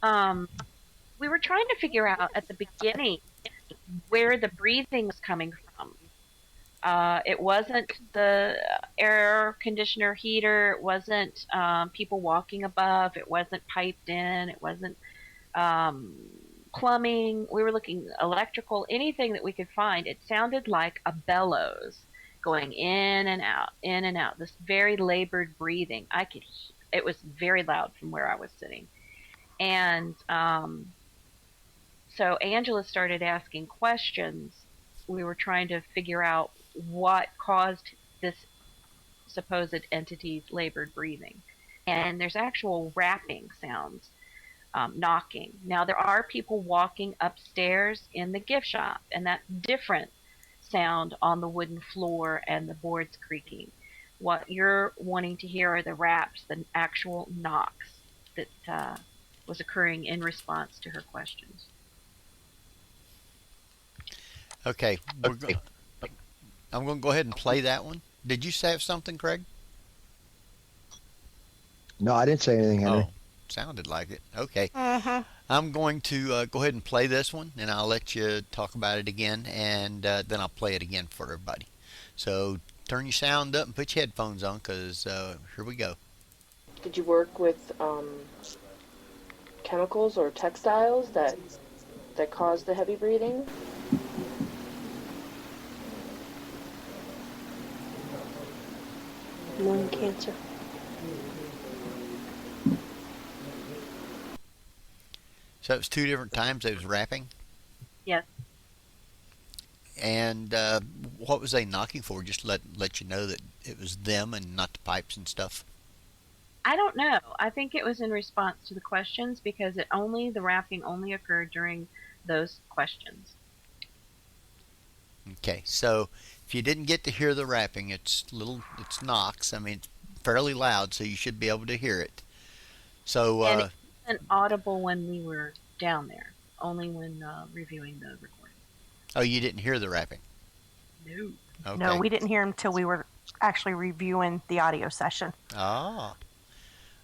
We were trying to figure out at the beginning where the breathing was coming from. It wasn't the air conditioner heater. It wasn't people walking above. It wasn't piped in. It wasn't plumbing. We were looking electrical, anything that we could find. It sounded like a bellows going in and out, this very labored breathing. It was very loud from where I was sitting. And so Angela started asking questions. We were trying to figure out what caused this supposed entity's labored breathing. And there's actual rapping sounds, knocking. Now, there are people walking upstairs in the gift shop, and that's different sound on the wooden floor and the boards creaking. What you're wanting to hear are the raps, the actual knocks that was occurring in response to her questions. Okay. I'm going to go ahead and play that one. Did you say something, Craig? No, I didn't say anything, Henry. Oh, sounded like it. Okay. Uh-huh. I'm going to go ahead and play this one, and I'll let you talk about it again, and then I'll play it again for everybody. So turn your sound up and put your headphones on, because here we go. Did you work with chemicals or textiles that cause the heavy breathing? Lung cancer. So it was 2 different times they was rapping? Yes. And what was they knocking for? Just let you know that it was them and not the pipes and stuff? I don't know. I think it was in response to the questions because the rapping only occurred during those questions. Okay, so if you didn't get to hear the rapping, it's knocks. I mean, it's fairly loud, so you should be able to hear it. So and it wasn't audible when we were down there, only when reviewing the recording. Oh, you didn't hear the rapping? No. Okay. No, we didn't hear him until we were actually reviewing the audio session. Ah.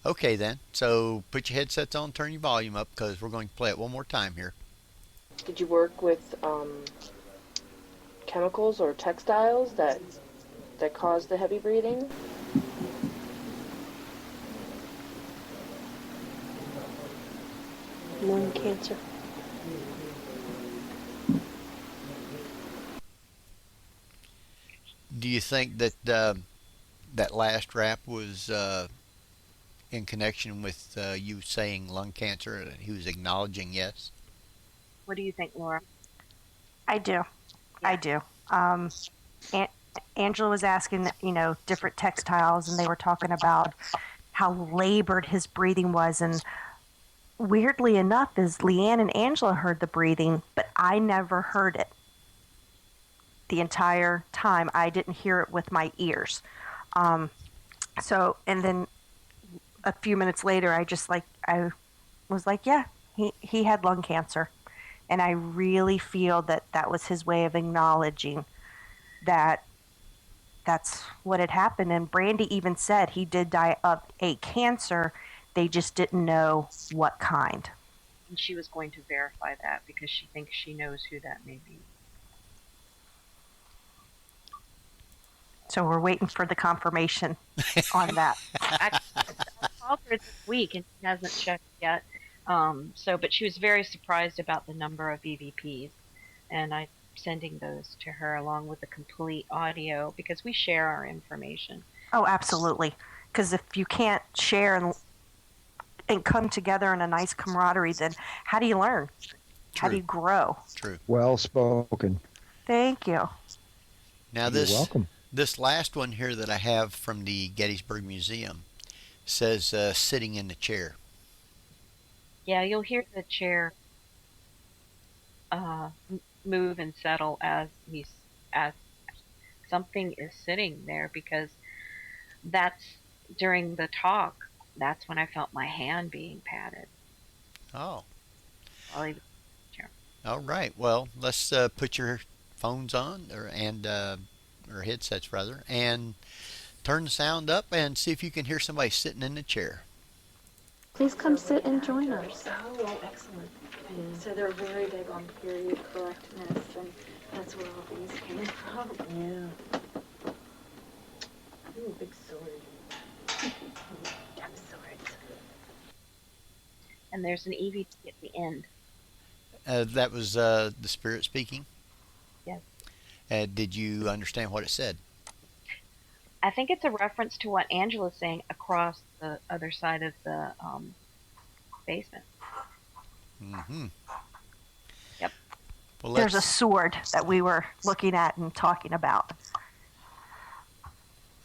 Okay, then. So put your headsets on, turn your volume up, because we're going to play it one more time here. Did you work with chemicals or textiles that cause the heavy breathing? cancer. Do you think that that last rap was in connection with you saying lung cancer, and he was acknowledging yes? What do you think, Laura? I do. I do. Um, An- Angela was asking, different textiles, and they were talking about how labored his breathing was. And weirdly enough, is LeeAnne and Angela heard the breathing, but I never heard it. The entire time, I didn't hear it with my ears. And then a few minutes later, I was like, yeah, he had lung cancer. And I really feel that that was his way of acknowledging that that's what had happened. And Brandy even said he did die of a cancer. They just didn't know what kind. And she was going to verify that because she thinks she knows who that may be. So we're waiting for the confirmation on that. I called her this week and she hasn't checked yet. But she was very surprised about the number of EVPs, and I'm sending those to her along with the complete audio because we share our information. Oh, absolutely. Because if you can't share and come together in a nice camaraderie, then how do you learn? How do you grow? True. Well spoken. Thank you. Now You're welcome. This last one here that I have from the Gettysburg Museum says sitting in the chair. Yeah, you'll hear the chair move and settle as something is sitting there, because that's during the talk. That's when I felt my hand being patted. Oh. I'll leave it there. All right. Well, let's put your phones on or headsets rather, and turn the sound up and see if you can hear somebody sitting in the chair. Please come sit and join us. Oh, excellent. So they're very big on period correctness, and that's where all these came from. Yeah. Ooh, big sword. Damn swords. And there's an EVP at the end. That was the spirit speaking? Yes. Did you understand what it said? I think it's a reference to what Angela's saying across the other side of the basement. Mm-hmm. Yep. Well, There's a sword that we were looking at and talking about.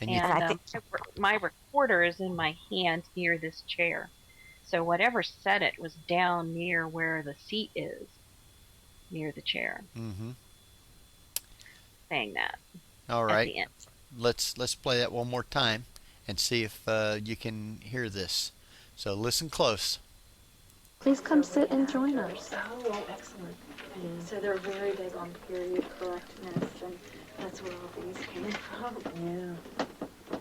And I think my recorder is in my hand near this chair. So whatever said it was down near where the seat is, near the chair. Mm-hmm. Saying that. All right. At the end. Let's play that one more time and see if you can hear this. So listen close. Please come sit and join us. Oh, excellent. So they're very big on period correctness, and that's where all these came from. Yeah.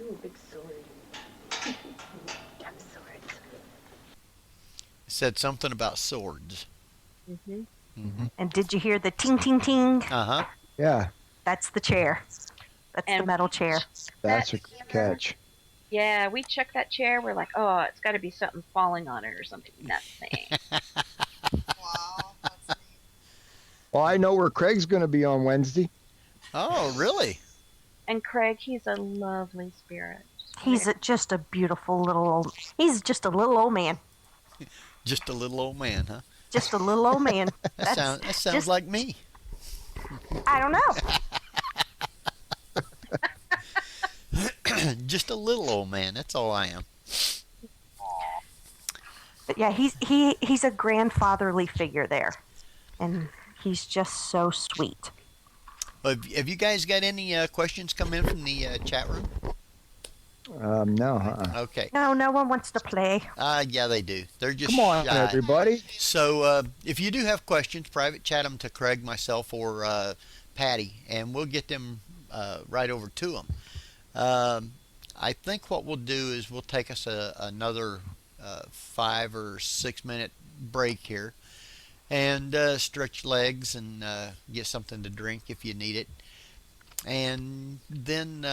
Ooh, big sword. Damn swords. It said something about swords. Mm-hmm. Mm-hmm. And did you hear the ting, ting, ting? Uh-huh. Yeah, That's the chair. That's the metal chair. that's a catch. Yeah, we checked that chair. We're like, oh, it's got to be something falling on it or something. Nothing. Wow, that's neat. Well, I know where Craig's going to be on Wednesday. Oh, really? And Craig, he's a lovely spirit. He's just a beautiful he's just a little old man. Just a little old man, huh? Just a little old man. That sounds just, like me. I don't know. Just a little old man. That's all I am. But yeah, he's a grandfatherly figure there, and he's just so sweet. Well, have you guys got any questions come in from the chat room? No. Okay. No one wants to play. Yeah, they do. They're just Come on, shy. everybody. So if you do have questions, private chat them to Craig, myself, or Patty, and we'll get them right over to them. I think what we'll do is we'll take us another 5 or 6 minute break here and stretch legs and get something to drink if you need it. And then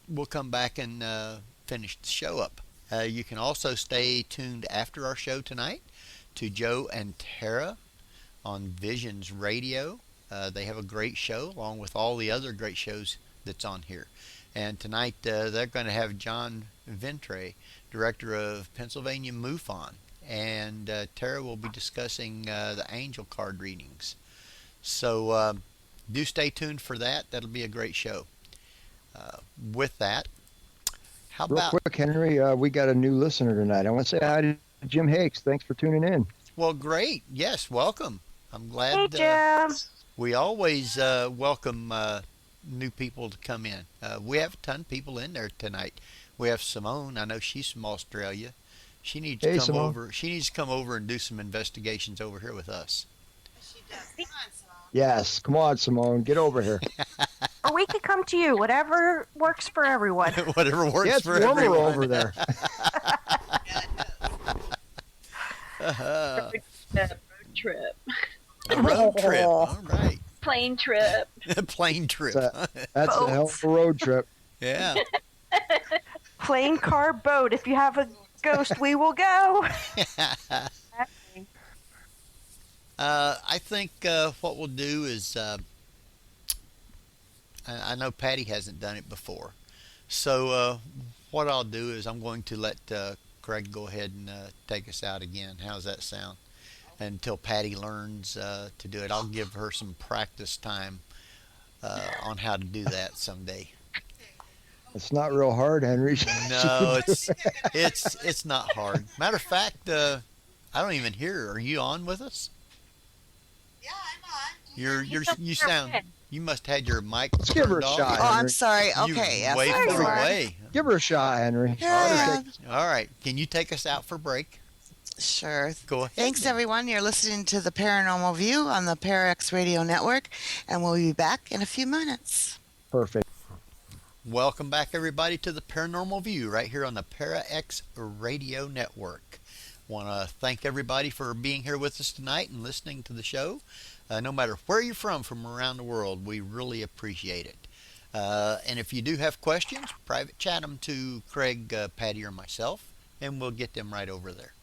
we'll come back and finish the show up. You can also stay tuned after our show tonight to Joe and Tara on Visions Radio. They have a great show, along with all the other great shows that's on here. And tonight they're going to have John Ventre, director of Pennsylvania MUFON, and Tara will be discussing the angel card readings. So do stay tuned for that. That'll be a great show. With that, how Real about... quick, Henry, we got a new listener tonight. I want to say hi to Jim Hakes. Thanks for tuning in. Well, great. Yes, welcome. I'm glad. Hey, Jim. We always welcome new people to come in. We have a ton of people in there tonight. We have Simone. I know she's from Australia. She needs to come over. She needs to come over and do some investigations over here with us. She does. Come on, Simone. Yes, come on, Simone, get over here. Or we could come to you. Whatever works for everyone. Whatever works it's for everyone. warmer over there. Road trip. A road trip. All right. Plane trip. Plane trip. That's a hell of a road trip. Yeah. Plane, car, boat. If you have a ghost, we will go. I think what we'll do is, I know Patty hasn't done it before, so what I'll do is I'm going to let Craig go ahead and take us out again. How's that sound? Until Patty learns to do it, I'll give her some practice time on how to do that someday. It's not real hard, Henry. No, it's not hard. Matter of fact, I don't even hear her. Are you on with us? Yeah, I'm on. You sound. You must have had your mic Let's give her a turned shot. off. Oh, I'm sorry. Okay. You way sorry. far away. Give her a shot, Henry. Yeah. All right. Can you take us out for break? Sure. Go ahead. Thanks, everyone. You're listening to the Paranormal View on the Parax Radio Network, and we'll be back in a few minutes. Perfect. Welcome back, everybody, to the Paranormal View right here on the Parax Radio Network. Want to thank everybody for being here with us tonight and listening to the show. No matter where you're from around the world, we really appreciate it. And if you do have questions, private chat them to Craig, Patty, or myself, and we'll get them right over there.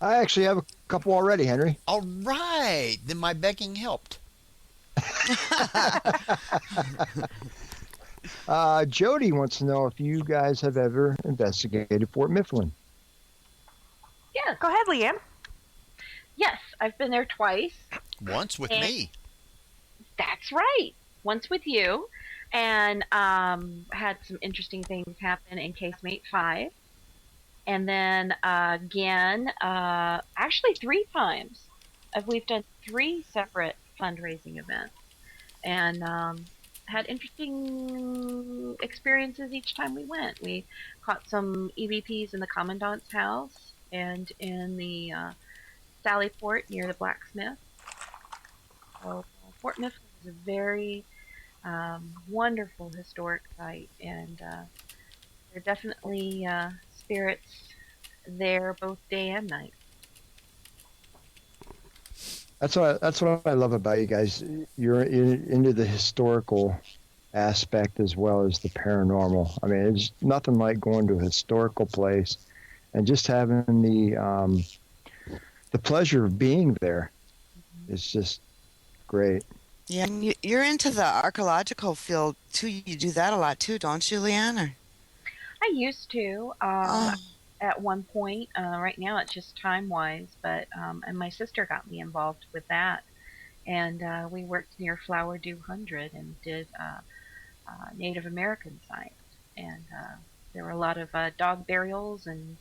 I actually have a couple already, Henry. All right. Then my begging helped. Jody wants to know if you guys have ever investigated Fort Mifflin. Yes. Go ahead, LeeAnne. Yes, I've been there twice. Once with And- me. That's right. Once with you. And had some interesting things happen in Casemate 5. And then again, actually 3 times. We've done 3 separate fundraising events. And had interesting experiences each time we went. We caught some EVPs in the Commandant's house and in the Sallyport near the blacksmith. So Fort Mifflin is a very wonderful historic site, and there are definitely spirits there both day and night. That's what I love about you guys. You're into the historical aspect as well as the paranormal. I mean, it's nothing like going to a historical place and just having the pleasure of being there. It's just great. Yeah, and you're into the archaeological field too. You do that a lot too, don't you, LeeAnne? Or? I used to at one point. Right now, it's just time-wise, but and my sister got me involved with that, and we worked near Flower Dew 100 and did Native American sites, and there were a lot of dog burials and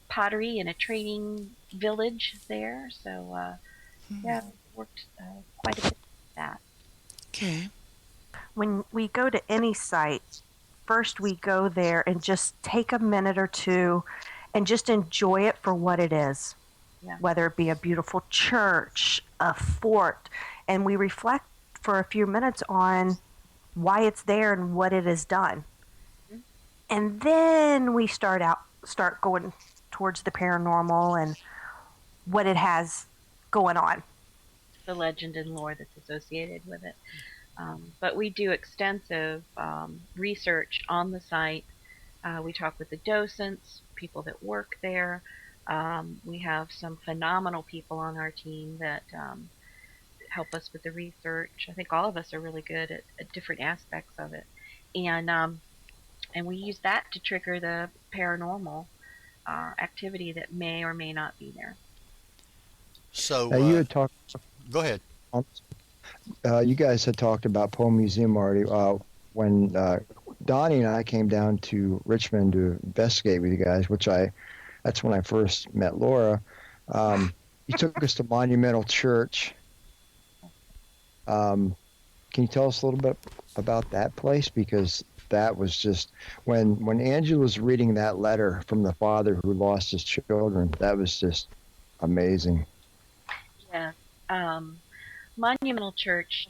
pottery in a training village there. So yeah, worked quite a bit with that. Okay. When we go to any site, first we go there and just take a minute or two and just enjoy it for what it is. Yeah. Whether it be a beautiful church, a fort, and we reflect for a few minutes on why it's there and what it has done. Mm-hmm. And then we start going towards the paranormal and what it has going on. The legend and lore that's associated with it. But we do extensive research on the site. We talk with the docents, people that work there. We have some phenomenal people on our team that help us with the research. I think all of us are really good at different aspects of it, and we use that to trigger the paranormal activity that may or may not be there. So, Now you had talked. go ahead. You guys had talked about Poe Museum already. When Donnie and I came down to Richmond to investigate with you guys, that's when I first met Laura. You took us to Monumental Church. Can you tell us a little bit about that place? Because that was just when Angela was reading that letter from the father who lost his children. That was just amazing. Yeah. Monumental Church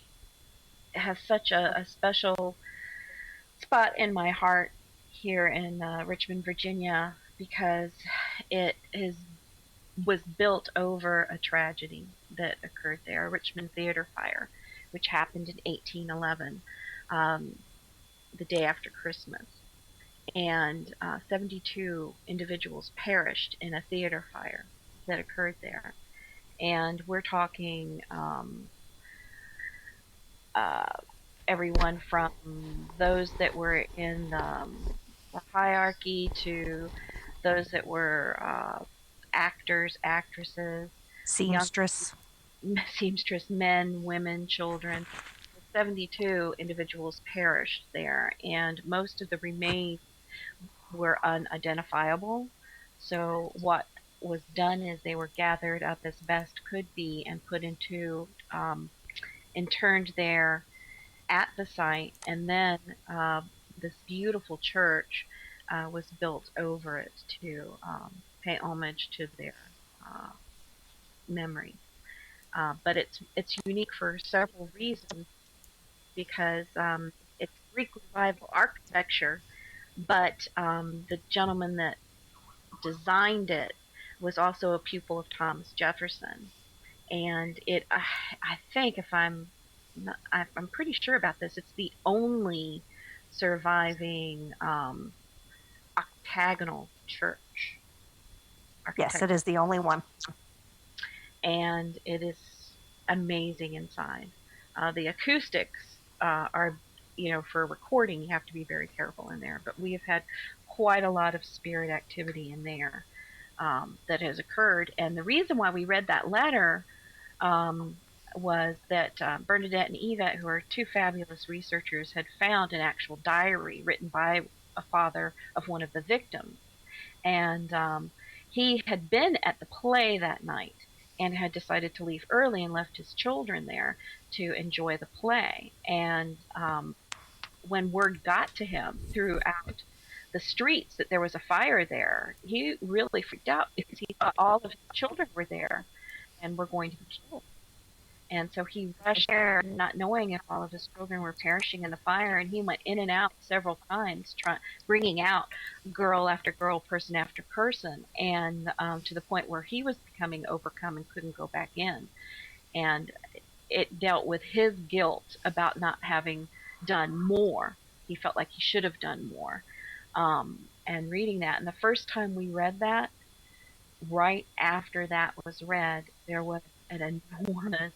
has such a special spot in my heart here in Richmond, Virginia, because it was built over a tragedy that occurred there, a Richmond theater fire, which happened in 1811, the day after Christmas. And 72 individuals perished in a theater fire that occurred there. And we're talking everyone from those that were in the hierarchy to those that were actors, actresses, Seamstress. seamstress, men, women, children. 72 individuals perished there, and most of the remains were unidentifiable. So what was done is they were gathered up as best could be and put into interned there at the site, and then this beautiful church was built over it to pay homage to their memory. But it's unique for several reasons, because it's Greek Revival architecture, but the gentleman that designed it was also a pupil of Thomas Jefferson, and I think I'm pretty sure about this. It's the only surviving octagonal church. Yes, it is the only one. And it is amazing inside. The acoustics are, for recording, you have to be very careful in there. But we have had quite a lot of spirit activity in there that has occurred. And the reason why we read that letter was that Bernadette and Yvette, who are two fabulous researchers, had found an actual diary written by a father of one of the victims. And he had been at the play that night and had decided to leave early and left his children there to enjoy the play. And when word got to him throughout the streets that there was a fire there, he really freaked out because he thought all of his children were there and were going to be killed. And so he rushed there, not knowing if all of his children were perishing in the fire, and he went in and out several times, bringing out girl after girl, person after person, and to the point where he was becoming overcome and couldn't go back in. And it dealt with his guilt about not having done more. He felt like he should have done more. And reading that, and the first time we read that, right after that was read, there was an enormous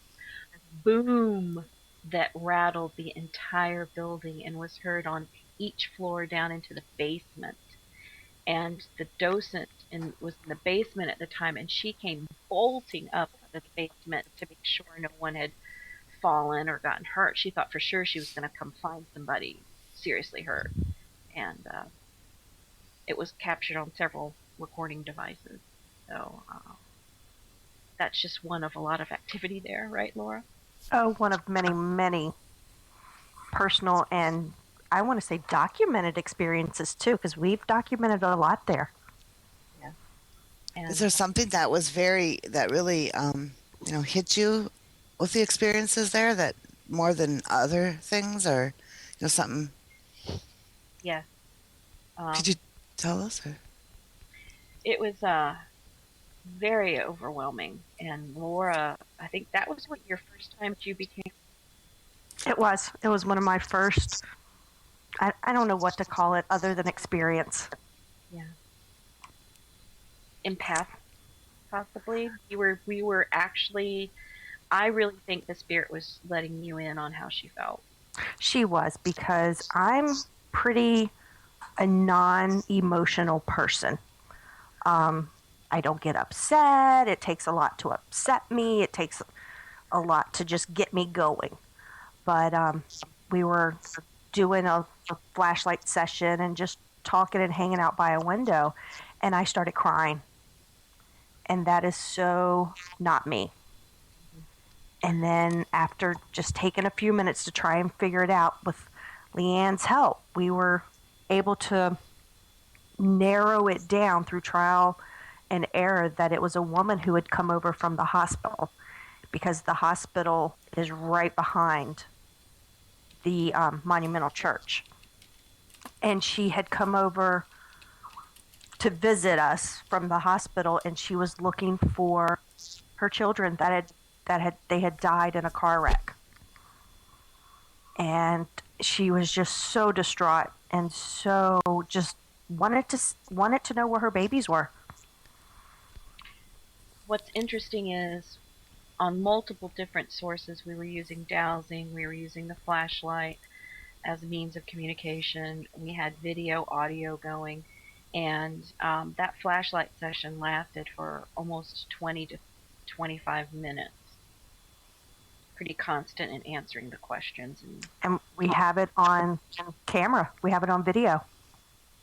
boom that rattled the entire building and was heard on each floor down into the basement. And the docent was in the basement at the time, and she came bolting up to the basement to make sure no one had fallen or gotten hurt. She thought for sure she was going to come find somebody seriously hurt. And it was captured on several recording devices. So that's just one of a lot of activity there, right, Laura? Oh, one of many, many personal and I want to say documented experiences too, because we've documented a lot there. Yeah. And is there something that really hit you with the experiences there, that more than other things, or something? Yeah. Could you tell us? Or? It was very overwhelming. And Laura, I think that was your first time that you became. It was. It was one of my first. I don't know what to call it other than experience. Yeah. Empath. possibly. We were actually. I really think the spirit was letting you in on how she felt. She was, because I'm pretty a non-emotional person. I don't get upset. It takes a lot to upset me. It takes a lot to just get me going. But we were doing a flashlight session and just talking and hanging out by a window, and I started crying. And that is so not me. And then after just taking a few minutes to try and figure it out with LeeAnne's help, we were able to narrow it down through trial and error that it was a woman who had come over from the hospital, because the hospital is right behind the monumental church. And she had come over to visit us from the hospital, and she was looking for her children that had died in a car wreck. And she was just so distraught and so just wanted to know where her babies were. What's interesting is on multiple different sources we were using dowsing, we were using the flashlight as a means of communication, we had video, audio going, and that flashlight session lasted for almost 20 to 25 minutes. Pretty constant in answering the questions. And we have it on camera. We have it on video.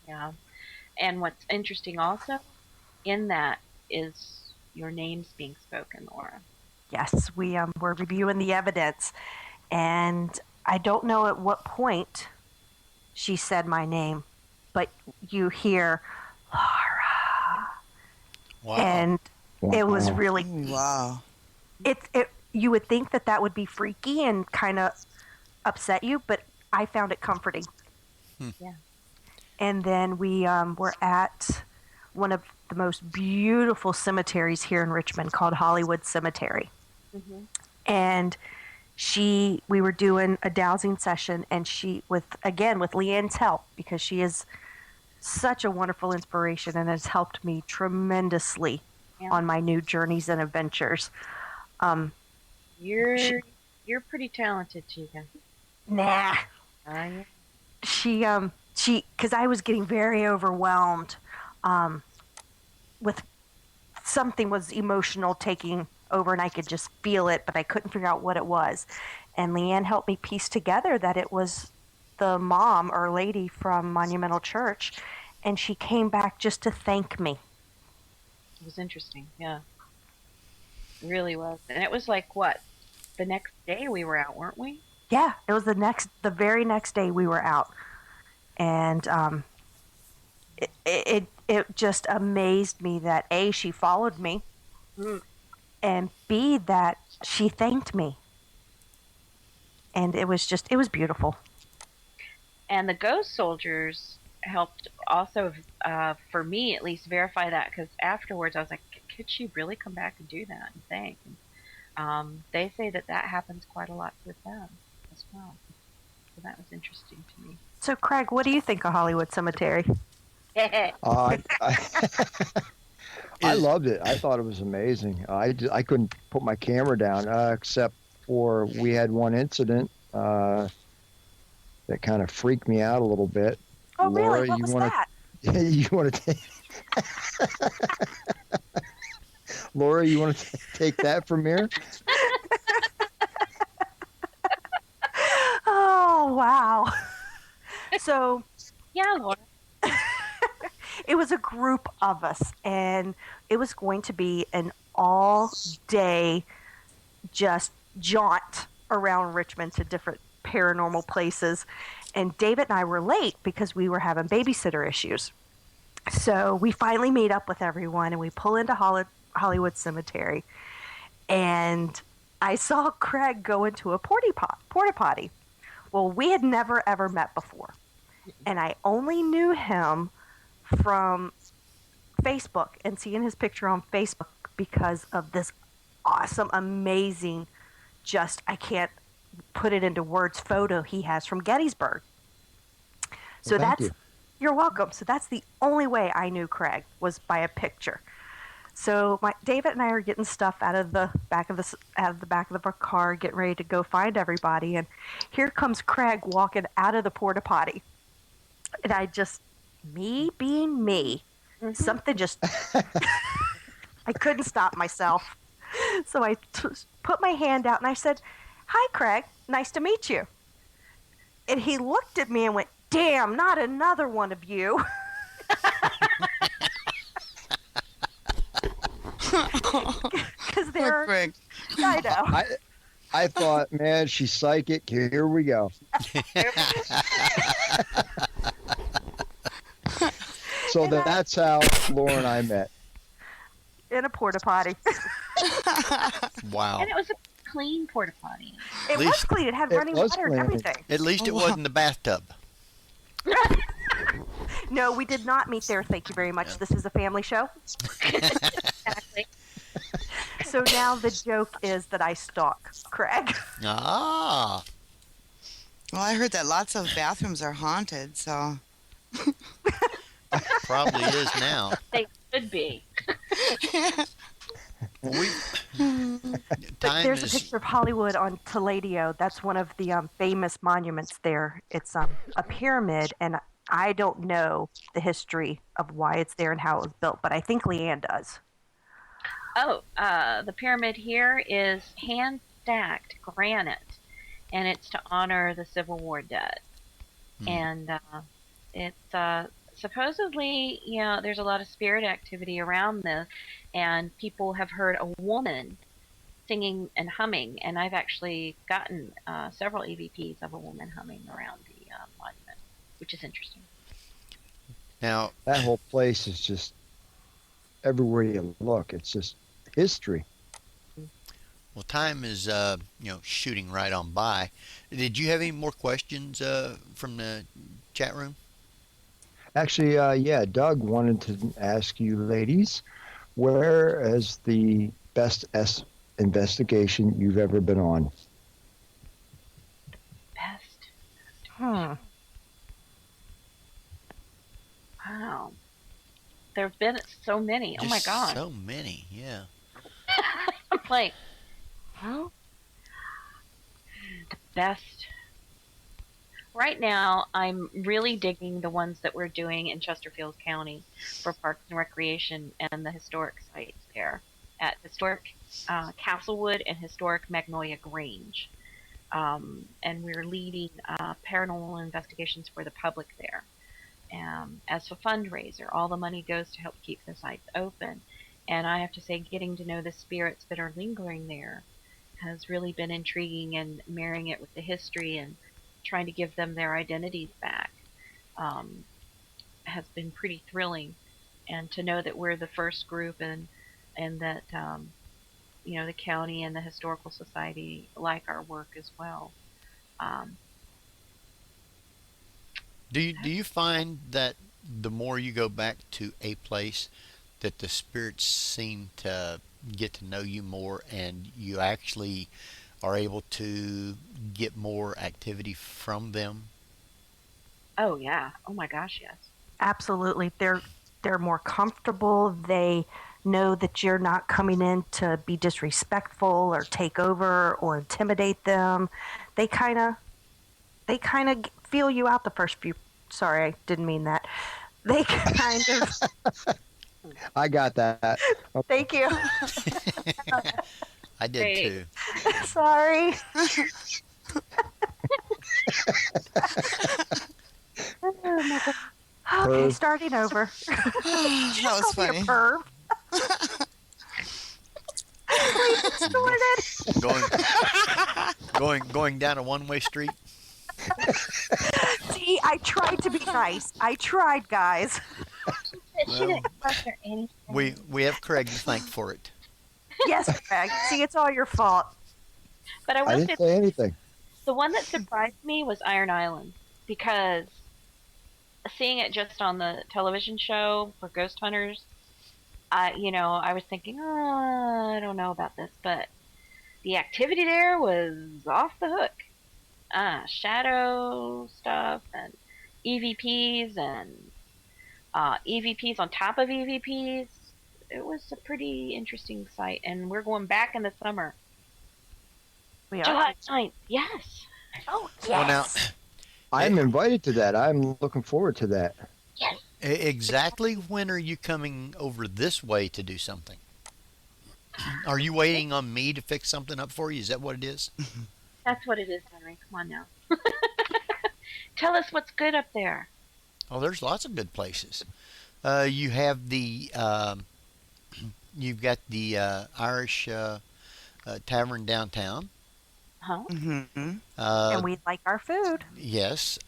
Yeah. And what's interesting also in that is your name's being spoken, Laura. Yes, we're reviewing the evidence, and I don't know at what point she said my name, but you hear Laura. Wow. And it was really wow. It you would think that would be freaky and kind of upset you, but I found it comforting. Yeah. And then we were at one of the most beautiful cemeteries here in Richmond called Hollywood Cemetery. Mm-hmm. And we were doing a dowsing session, and with LeeAnne's help, because she is such a wonderful inspiration and has helped me tremendously on my new journeys and adventures. You're pretty talented, Chica. Nah. Yeah. She because I was getting very overwhelmed with something was emotional taking over, and I could just feel it, but I couldn't figure out what it was. And LeeAnne helped me piece together that it was the mom or lady from Monumental Church, and she came back just to thank me. It was interesting, yeah. It really was. And it was like, what, the next day we were out, weren't we? Yeah, it was the very next day we were out. And it just amazed me that A, she followed me, and B, that she thanked me. And it was beautiful. And the ghost soldiers helped also, for me at least, verify that, because afterwards I was like, could she really come back and do that and thank? They say that happens quite a lot with them as well. So that was interesting to me. So, Craig, what do you think of Hollywood Cemetery? I loved it. I thought it was amazing. I couldn't put my camera down except for we had one incident that kind of freaked me out a little bit. Oh, Laura, really? What was that? You want to take Laura, you want to take that from here? Oh, wow. So, yeah, Laura. It was a group of us, and it was going to be an all-day just jaunt around Richmond to different paranormal places. And David and I were late because we were having babysitter issues. So we finally made up with everyone, and we pull into Hollywood Cemetery. And I saw Craig go into a porta potty. Well, we had never, ever met before. And I only knew him from Facebook and seeing his picture on Facebook because of this awesome, amazing, just, I can't put it into words, photo he has from Gettysburg. So Thank you. You're welcome. So that's the only way I knew Craig, was by a picture. So David and I are getting stuff out of the back of our car, getting ready to go find everybody, and here comes Craig walking out of the porta potty, and me being me, something just I couldn't stop myself, so I put my hand out and I said, "Hi, Craig, nice to meet you." And he looked at me and went, "Damn, not another one of you." Because they're, Craig. I know. I thought, man, she's psychic. Here we go. So that's how Laura and I met. In a porta potty. Wow. And it was a clean porta potty. It was clean. It had running water and everything. At least it wasn't the bathtub. No, we did not meet there. Thank you very much. This is a family show. Exactly. So now the joke is that I stalk Craig. Ah. Well, I heard that lots of bathrooms are haunted, so. Probably is now. They should be. There's a picture of Hollywood on Toledo. That's one of the famous monuments there. It's a pyramid, and I don't know the history of why it's there and how it was built, but I think LeeAnne does. Oh, the pyramid here is hand-stacked granite, and it's to honor the Civil War dead. And it's supposedly, there's a lot of spirit activity around this, and people have heard a woman singing and humming, and I've actually gotten several EVPs of a woman humming around the monument, which is interesting. Now, that whole place is just everywhere you look. It's just history. Well, time is shooting right on by. Did you have any more questions from the chat room? Actually, yeah, Doug wanted to ask you ladies, where is the best investigation you've ever been on? Best. Wow. There have been so many. Just oh my God. So many, yeah. I'm like, huh? The best. Right now, I'm really digging the ones that we're doing in Chesterfield County for Parks and Recreation and the historic sites there at historic Castlewood and historic Magnolia Grange. And we're leading paranormal investigations for the public there. As a fundraiser, all the money goes to help keep the sites open. And I have to say, getting to know the spirits that are lingering there has really been intriguing, and marrying it with the history and trying to give them their identities back has been pretty thrilling. And to know that we're the first group, and that the county and the historical society like our work as well. Do you find that the more you go back to a place, that the spirits seem to get to know you more, and you actually are able to get more activity from them? Oh yeah. Oh my gosh, yes. Absolutely. They're more comfortable. They know that you're not coming in to be disrespectful or take over or intimidate them. They kind of feel you out the first few. Sorry, I didn't mean that. They kind of. I got that. Okay. Thank you. I did too. Sorry. Okay, starting over. That was funny. Perv. Going down a one-way street. See, I tried to be nice. I tried, guys. Well, we have Craig to thank for it. Yes, Craig. See, it's all your fault. But I didn't say anything. The one that surprised me was Iron Island, because seeing it just on the television show for Ghost Hunters, I was thinking, I don't know about this, but the activity there was off the hook. Shadow stuff and EVPs and EVPs on top of EVPs. was a pretty interesting site, and we're going back in the summer. We are. July 9th. Yes. Oh, yes. Well, now, I'm invited to that. I'm looking forward to that. Yes. exactly when are you coming over this way to do something? Are you waiting on me to fix something up for you? Is that what it is? That's what it is, Henry. Come on now. Tell us what's good up there. Oh, there's lots of good places. You have you've got the Irish Tavern downtown. Huh? Mm-hmm. And we like our food. Yes,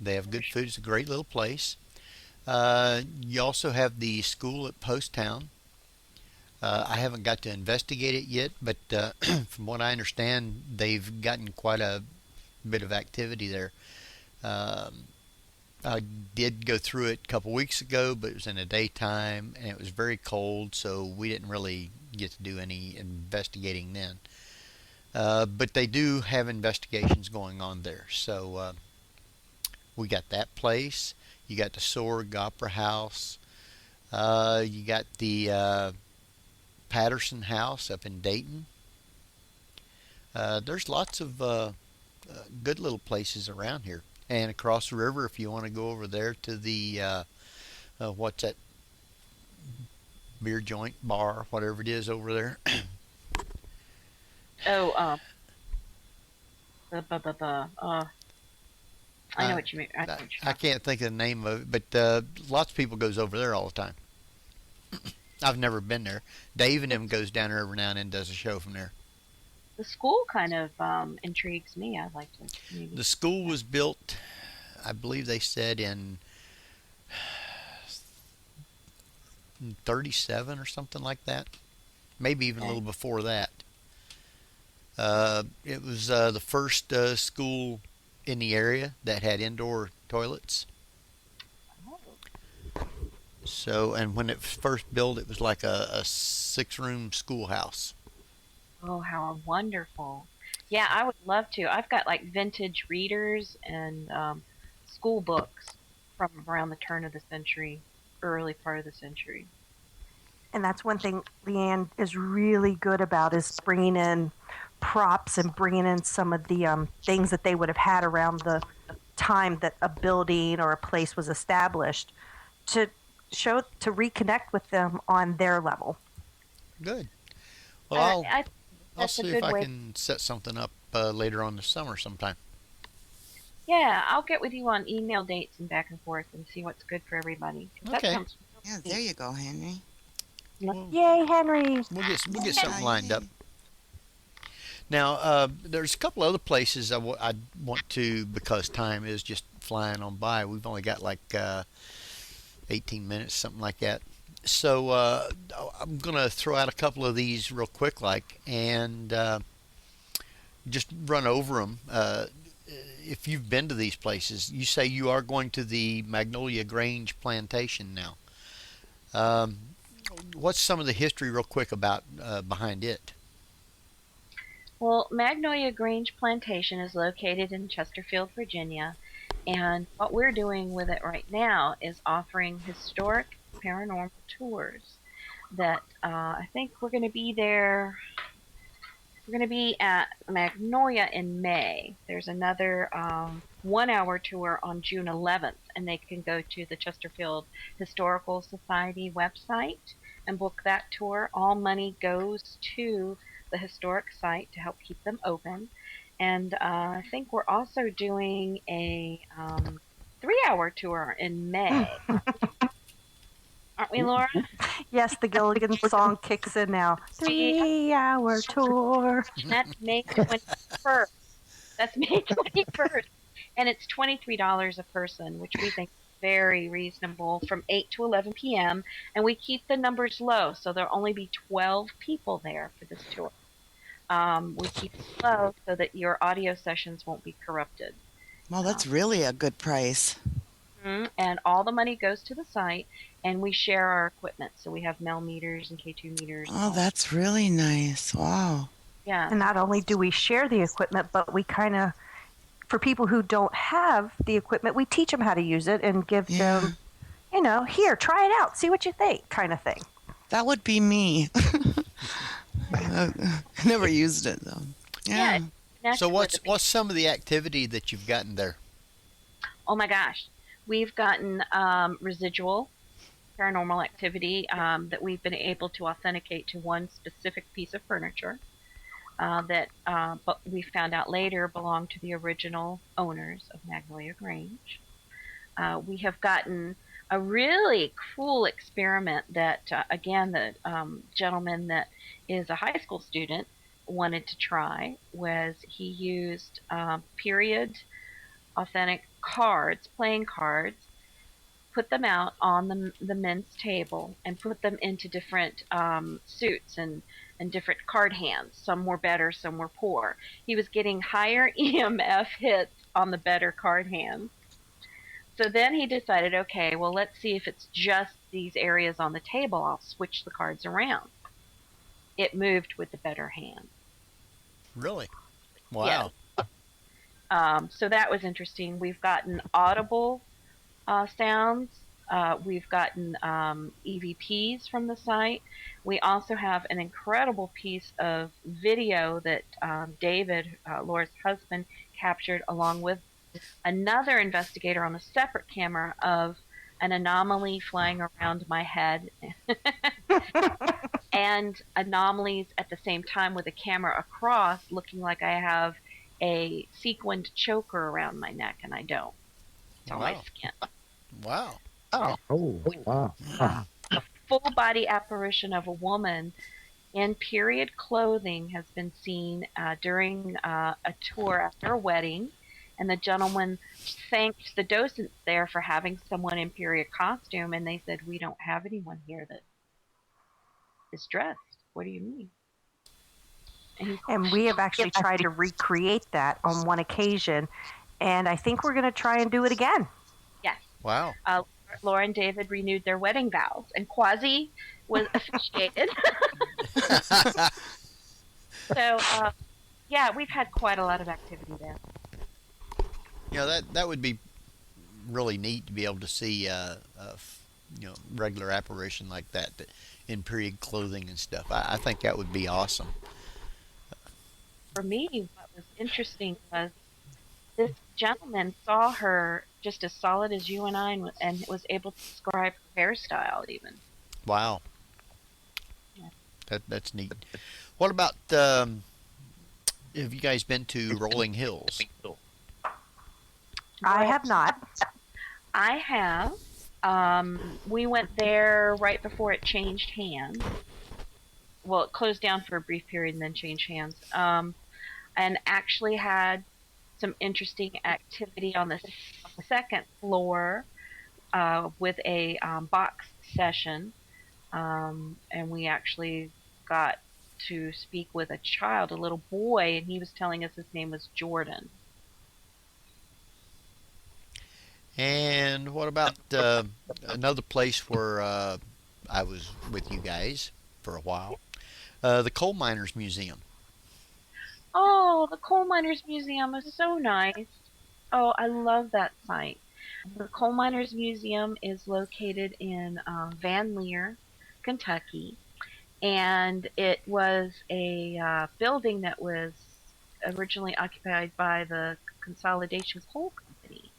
they have good food. It's a great little place. You also have the school at Post Town. I haven't got to investigate it yet, but from what I understand, they've gotten quite a bit of activity there. I did go through it a couple weeks ago, but it was in the daytime and it was very cold, so we didn't really get to do any investigating then. But they do have investigations going on there. So we got that place. You got the Sorg Opera House. You got the Patterson House up in Dayton. There's lots of good little places around here. And across the river, if you want to go over there to the, what's that, beer joint, bar, whatever it is over there. Oh, I know what you mean. I can't think of the name of it, but lots of people goes over there all the time. I've never been there. Dave and him goes down there every now and then, does a show from there. The school kind of intrigues me. I'd like to maybe. The school was built, I believe they said, in 37 or something like that. Maybe even a little before that. It was the first school in the area that had indoor toilets. So, and when it was first built, it was like a 6-room schoolhouse. Oh, how wonderful. Yeah, I would love to. I've got like vintage readers and school books from around the turn of the century, early part of the century. And that's one thing LeeAnne is really good about, is bringing in props and bringing in some of the things that they would have had around the time that a building or a place was established, to reconnect with them on their level. Good. Well, I'll that's a see good if I way. can set something up later on this summer sometime. Yeah, I'll get with you on email dates and back and forth and see what's good for everybody. 'Cause that Okay. sounds Yeah, there you go, Henry. Yay, Henry! We'll get something lined up. Now, there's a couple other places I want to, because time is just flying on by. We've only got like 18 minutes, something like that. So I'm going to throw out a couple of these real quick, and just run over them. If you've been to these places, you say you are going to the Magnolia Grange Plantation now. What's some of the history real quick about behind it? Well, Magnolia Grange Plantation is located in Chesterfield, Virginia, and what we're doing with it right now is offering historic paranormal tours that I think we're going to be there. We're going to be at Magnolia in May. There's another 1-hour tour on June 11th, and they can go to the Chesterfield Historical Society website and book that tour. All money goes to the historic site to help keep them open. And I think we're also doing a 3-hour tour in May. Aren't we, Laura? Yes, the Gilligan song kicks in now. 3-hour tour. That's May 21st. That's May 21st. And it's $23 a person, which we think is very reasonable, from 8 to 11 p.m. And we keep the numbers low, so there'll only be 12 people there for this tour. We keep it low so that your audio sessions won't be corrupted. Well, that's really a good price. And all the money goes to the site, and we share our equipment. So we have Mel meters and K2 meters. Oh, that's really nice. Wow. Yeah. And not only do we share the equipment, but we kind of, for people who don't have the equipment, we teach them how to use it and give them, here, try it out, see what you think, kind of thing. That would be me. Never used it though. Yeah. So what's some of the activity that you've gotten there? Oh my gosh, we've gotten residual paranormal activity that we've been able to authenticate to one specific piece of furniture that but we found out later belonged to the original owners of Magnolia Grange. We have gotten a really cool experiment that, again, the gentleman that is a high school student wanted to try was he used period authentic cards, playing cards, put them out on the men's table and put them into different suits and different card hands. Some were better, some were poor. He was getting higher EMF hits on the better card hands. So then he decided, okay, well, let's see if it's just these areas on the table. I'll switch the cards around. It moved with the better hand. Really? Wow. Yeah. So that was interesting. We've gotten audible sounds. We've gotten EVPs from the site. We also have an incredible piece of video that David, Laura's husband, captured along with another investigator on a separate camera of an anomaly flying around my head and anomalies at the same time with a camera across looking like I have a sequined choker around my neck and I don't. It's on my skin. Wow. Oh, wow. A full body apparition of a woman in period clothing has been seen during a tour after a wedding. And the gentleman thanked the docents there for having someone in period costume, and they said, "We don't have anyone here that is dressed. What do you mean?" And we have actually tried to recreate that on one occasion, and I think we're going to try and do it again. Yes. Wow. Laura and David renewed their wedding vows, and Quasi was officiated. So, yeah, we've had quite a lot of activity there. You know, that would be really neat to be able to see regular apparition like that in period clothing and stuff. I think that would be awesome. For me, what was interesting was this gentleman saw her just as solid as you and I and was able to describe her hairstyle even. Wow. Yeah. That's neat. What about, have you guys been to Rolling Hills? I have not. I have. We went there right before it changed hands. Well, it closed down for a brief period and then changed hands. And actually had some interesting activity on the second floor with a box session. And we actually got to speak with a child, a little boy, and he was telling us his name was Jordan. And what about another place where I was with you guys for a while? The Coal Miners Museum. Oh, the Coal Miners Museum is so nice. Oh, I love that site. The Coal Miners Museum is located in Van Lear, Kentucky. And it was a building that was originally occupied by the Consolidation Coal Company.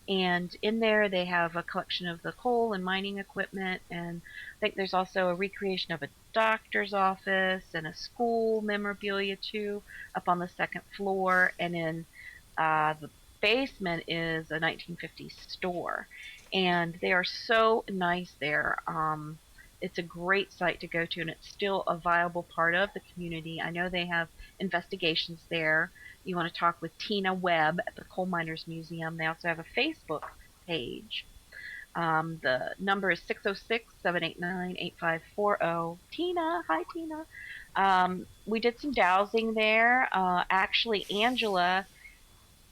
And in there they have a collection of the coal and mining equipment, and I think there's also a recreation of a doctor's office and a school memorabilia too up on the second floor, and in the basement is a 1950s store, and they are so nice there. It's a great site to go to, and it's still a viable part of the community. I know they have investigations there. You want to talk with Tina Webb at the Coal Miners Museum. They also have a Facebook page. The number is 606-789-8540. Tina, hi Tina. We did some dowsing there. Actually, Angela,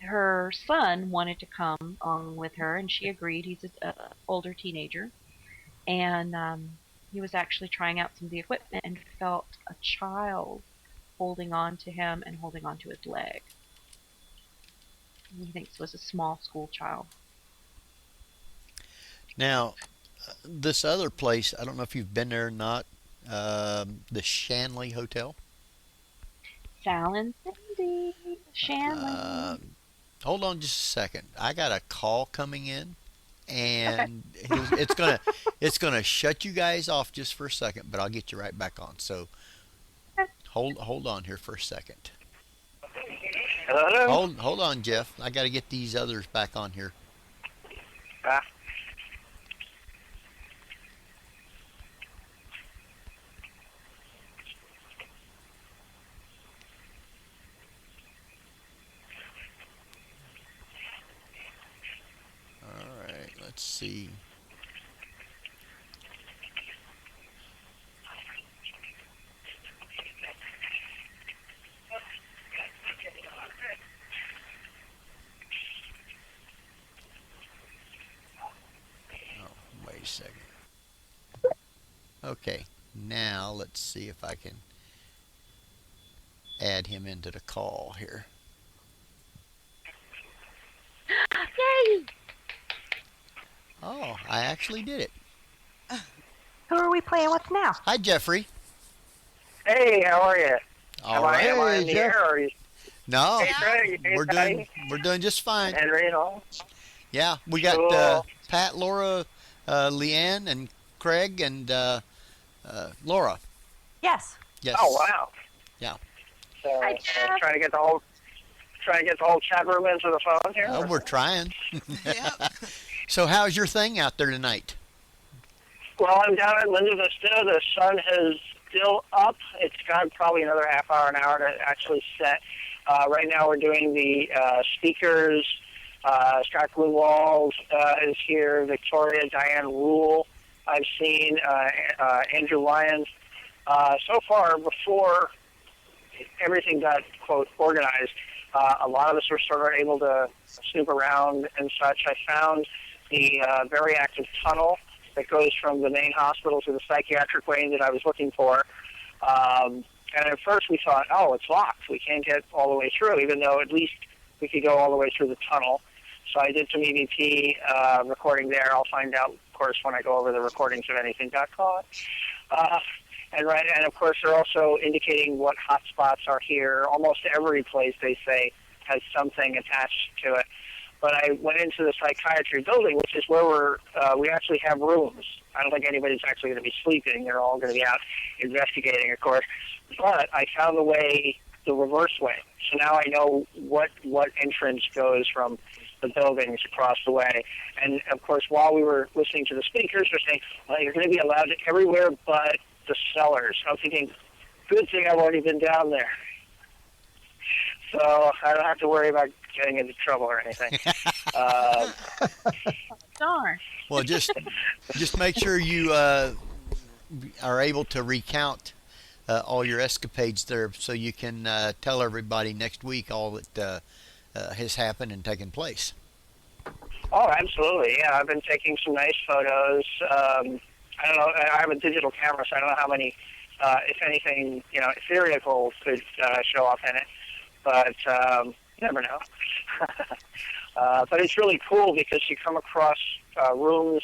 her son, wanted to come along with her, and she agreed. He's an older teenager. And he was actually trying out some of the equipment and felt a child holding on to him and holding on to his leg. He thinks it was a small school child. Now, this other place, I don't know if you've been there or not, the Shanley Hotel. Fallon Cindy, Shanley. Hold on just a second. I got a call coming in, Okay. and it's gonna shut you guys off just for a second, but I'll get you right back on. So hold on here for a second. Hello? Hold on, Jeff. I got to get these others back on here. Ah. All right, let's see. Oh, wait a second. Okay, now let's see if I can add him into the call here. Yay! Oh, I actually did it. Who are we playing with now? Hi, Jeffrey. Hey, how are you? All right. Am I in the Jeff. air, or are you? No, Hey, Craig. Hey, we're doing just fine. Henry and all. Yeah, we got Cool. Pat, Laura, LeeAnne, and Craig, and Laura. Yes. Yes. Oh, wow. Yeah. So, Hi, Jeff. trying to get the whole chat room into the phone here. Oh, we're trying. Yep. So, how's your thing out there tonight? Well, I'm down at Linda Vista. The sun is still up. It's got probably another half hour, an hour to actually set. Right now we're doing the speakers. Scott Grunwald is here. Victoria, Diane Rule. I've seen Andrew Lyons. So far, before everything got, quote, organized, a lot of us were sort of able to snoop around and such. I found the very active tunnel that goes from the main hospital to the psychiatric wing that I was looking for. And at first we thought, oh, it's locked. We can't get all the way through, even though at least we could go all the way through the tunnel. So I did some EVP recording there. I'll find out, of course, when I go over the recordings if anything got caught. And of course, they're also indicating what hotspots are here. Almost every place, they say, has something attached to it. But I went into the psychiatry building, which is where we actually have rooms. I don't think anybody's actually going to be sleeping. They're all going to be out investigating, of course. But I found the reverse way. So now I know what entrance goes from the buildings across the way. And, of course, while we were listening to the speakers, they're saying, well, you're going to be allowed everywhere but the cellars. I'm thinking, good thing I've already been down there. So I don't have to worry about getting into trouble or anything. Darn. Well, just make sure you are able to recount all your escapades there, so you can tell everybody next week all that has happened and taken place. Oh, absolutely. Yeah, I've been taking some nice photos. I don't know. I have a digital camera, so I don't know how many, if anything, ethereal could show up in it. But you never know. But it's really cool because you come across rooms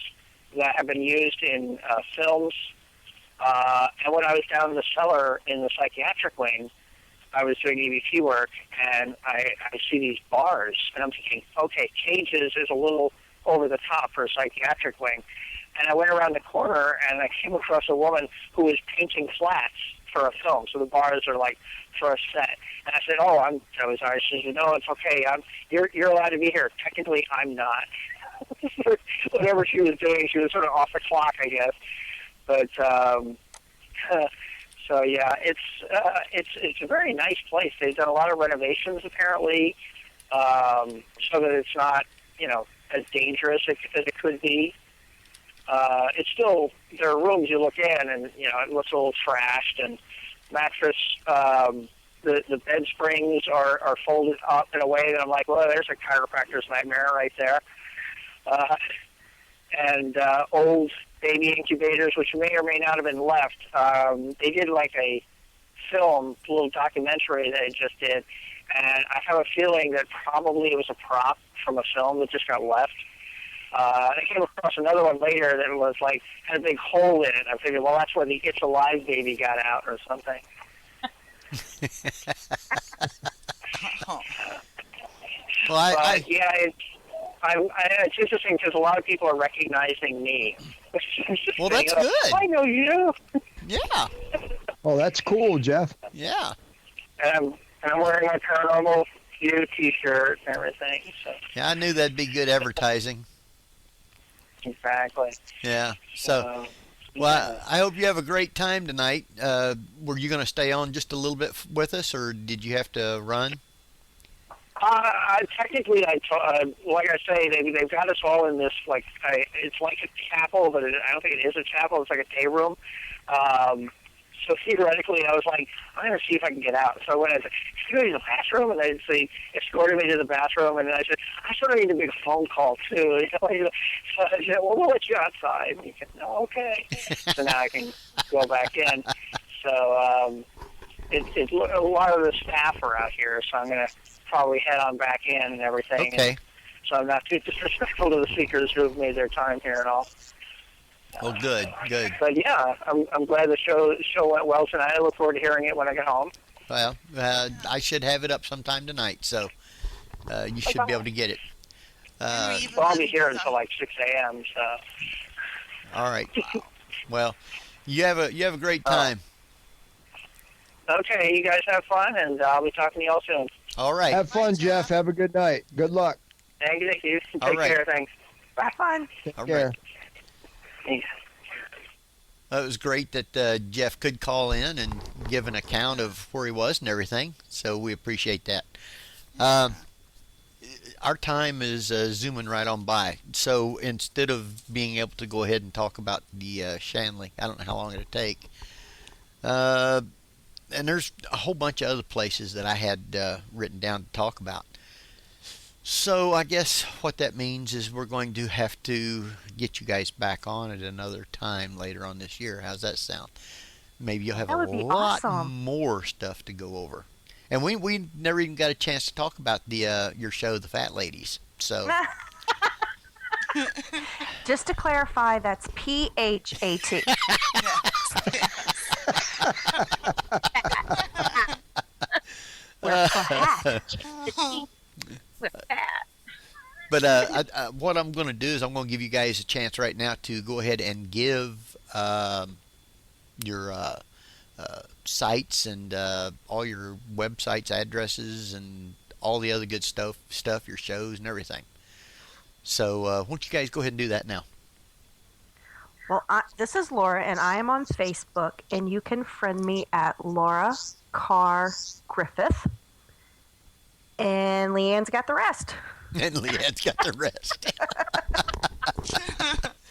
that have been used in films. And when I was down in the cellar in the psychiatric wing, I was doing EVP work, and I see these bars, and I'm thinking, okay, cages is a little over the top for a psychiatric wing. And I went around the corner, and I came across a woman who was painting flats for a film. So the bars are like for a set. And I said, oh, I'm so sorry. She said, no, it's okay. You're allowed to be here. Technically, I'm not. Whatever she was doing, she was sort of off the clock, I guess. But so yeah, it's a very nice place. They've done a lot of renovations apparently, so that it's not as dangerous as it could be. It's still, there are rooms you look in and it looks a little trashed, and mattress. The bed springs are folded up in a way that I'm like, well, there's a chiropractor's nightmare right there. And old baby incubators, which may or may not have been left. They did like a film, a little documentary they just did, and I have a feeling that probably it was a prop from a film that just got left. I came across another one later that was like had a big hole in it. I figured, well, that's where the It's Alive baby got out or something. Well, yeah, it's interesting because a lot of people are recognizing me. Well, that's good. I know you. Yeah. Oh, that's cool, Jeff. Yeah. And I'm wearing my Paranormal View T-shirt and everything. So. Yeah, I knew that'd be good advertising. Exactly. Yeah. So, well, I hope you have a great time tonight. Were you going to stay on just a little bit with us, or did you have to run? Technically, like I say, they've got us all in this, like, it's like a chapel, but I don't think it is a chapel. It's like a day room. So theoretically, I was like, I'm going to see if I can get out. So I went and I said, can you go to the bathroom? And they escorted me to the bathroom. And then I said, I sort of need to make a phone call, too. So I said, well, we'll let you outside. And he said, no, okay. So now I can go back in. So it's a lot of the staff are out here, so I'm going to probably head on back in and everything. Okay. And so I'm not too disrespectful to the speakers who have made their time here and all. Oh, good. But yeah, I'm glad the show went well tonight. I look forward to hearing it when I get home. Well, I should have it up sometime tonight, so you should be able to get it. Well, I'll be here until like 6 a.m. So. All right. Well, you have a great time. Okay, you guys have fun, and I'll be talking to you all soon. All right. Have fun, Jeff. Have a good night. Good luck. Thank you. All Take right. care. Thanks. Have fun. Take All care. right. It was great that Jeff could call in and give an account of where he was and everything, so we appreciate that. Our time is zooming right on by, so instead of being able to go ahead and talk about the Shanley, I don't know how long it'll take. And there's a whole bunch of other places that I had written down to talk about. So I guess what that means is we're going to have to get you guys back on at another time later on this year. How's that sound? Maybe you'll have a lot more stuff to go over. And we never even got a chance to talk about the your show, The Phat Ladies. So just to clarify, that's P-H-A-T. We're Phat. But what I'm going to do is I'm going to give you guys a chance right now to go ahead and give your sites and all your websites, addresses, and all the other good stuff, your shows and everything. So why don't you guys go ahead and do that now? Well, this is Laura, and I am on Facebook, and you can friend me at Laura Carr Griffith. And LeeAnne's got the rest. And LeeAnne's got the rest.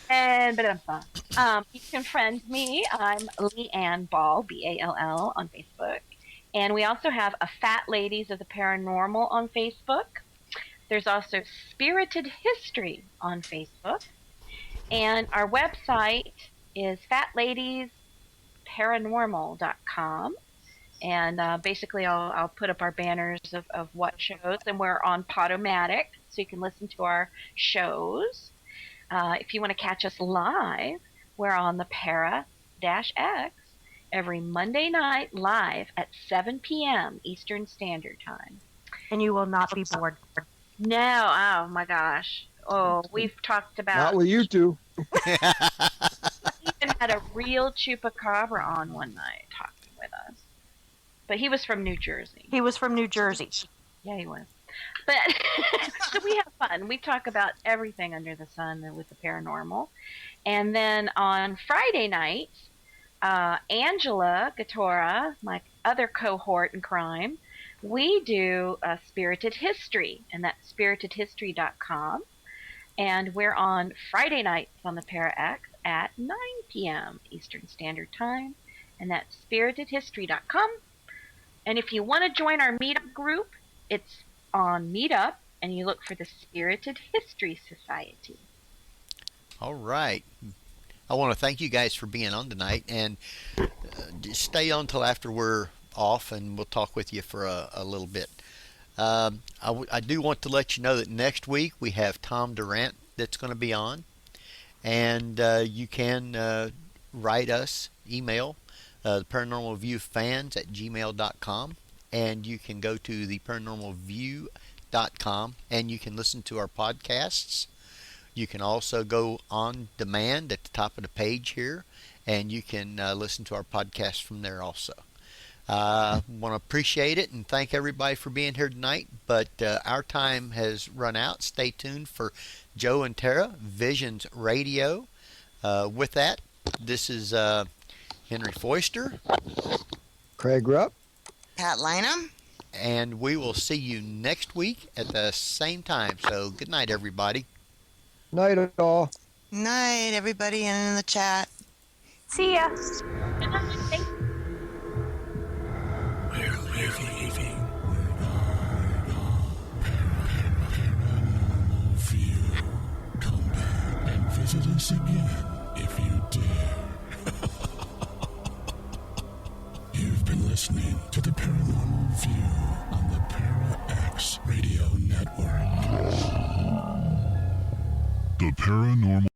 And you can friend me. I'm LeeAnne Ball, B-A-L-L, on Facebook. And we also have a Phat Ladies of the Paranormal on Facebook. There's also Spirited History on Facebook. And our website is phatladiesparanormal.com. And basically, I'll put up our banners of what shows. And we're on Podomatic, so you can listen to our shows. If you want to catch us live, we're on the Para-X every Monday night live at 7 p.m. Eastern Standard Time. And you will not be bored. No, oh my gosh. Oh, we've talked about... Not with you two. We even had a real chupacabra on one night talking with us. But he was from New Jersey. He was from New Jersey. Yeah, he was. But so we have fun. We talk about everything under the sun with the paranormal. And then on Friday night, Angela Gatora, my other cohort in crime, we do Spirited History, and that's spiritedhistory.com. And we're on Friday nights on the Para-X at 9 p.m. Eastern Standard Time, and that's spiritedhistory.com. And if you want to join our meetup group, it's on Meetup, and you look for the Spirited History Society. All right. I want to thank you guys for being on tonight, and just stay on till after we're off, and we'll talk with you for a little bit. I do want to let you know that next week we have Tom Durant that's going to be on. And you can write us, email the Paranormal View fans at gmail.com. And you can go to the paranormalview.com and you can listen to our podcasts. You can also go on demand at the top of the page here, and you can listen to our podcast from there also. Want to appreciate it and thank everybody for being here tonight, but our time has run out. Stay tuned for Joe and Tara, Visions Radio. With that, this is Henry Foister, Craig Rupp, Pat Lynham. And we will see you next week at the same time. So good night, everybody. Night all. Night, everybody in the chat. See ya. Good night. Thank you. We're leaving. Paranormal View. Come back and visit us again if you dare. You've been listening to the Paranormal View on the Para X Radio Network. The Paranormal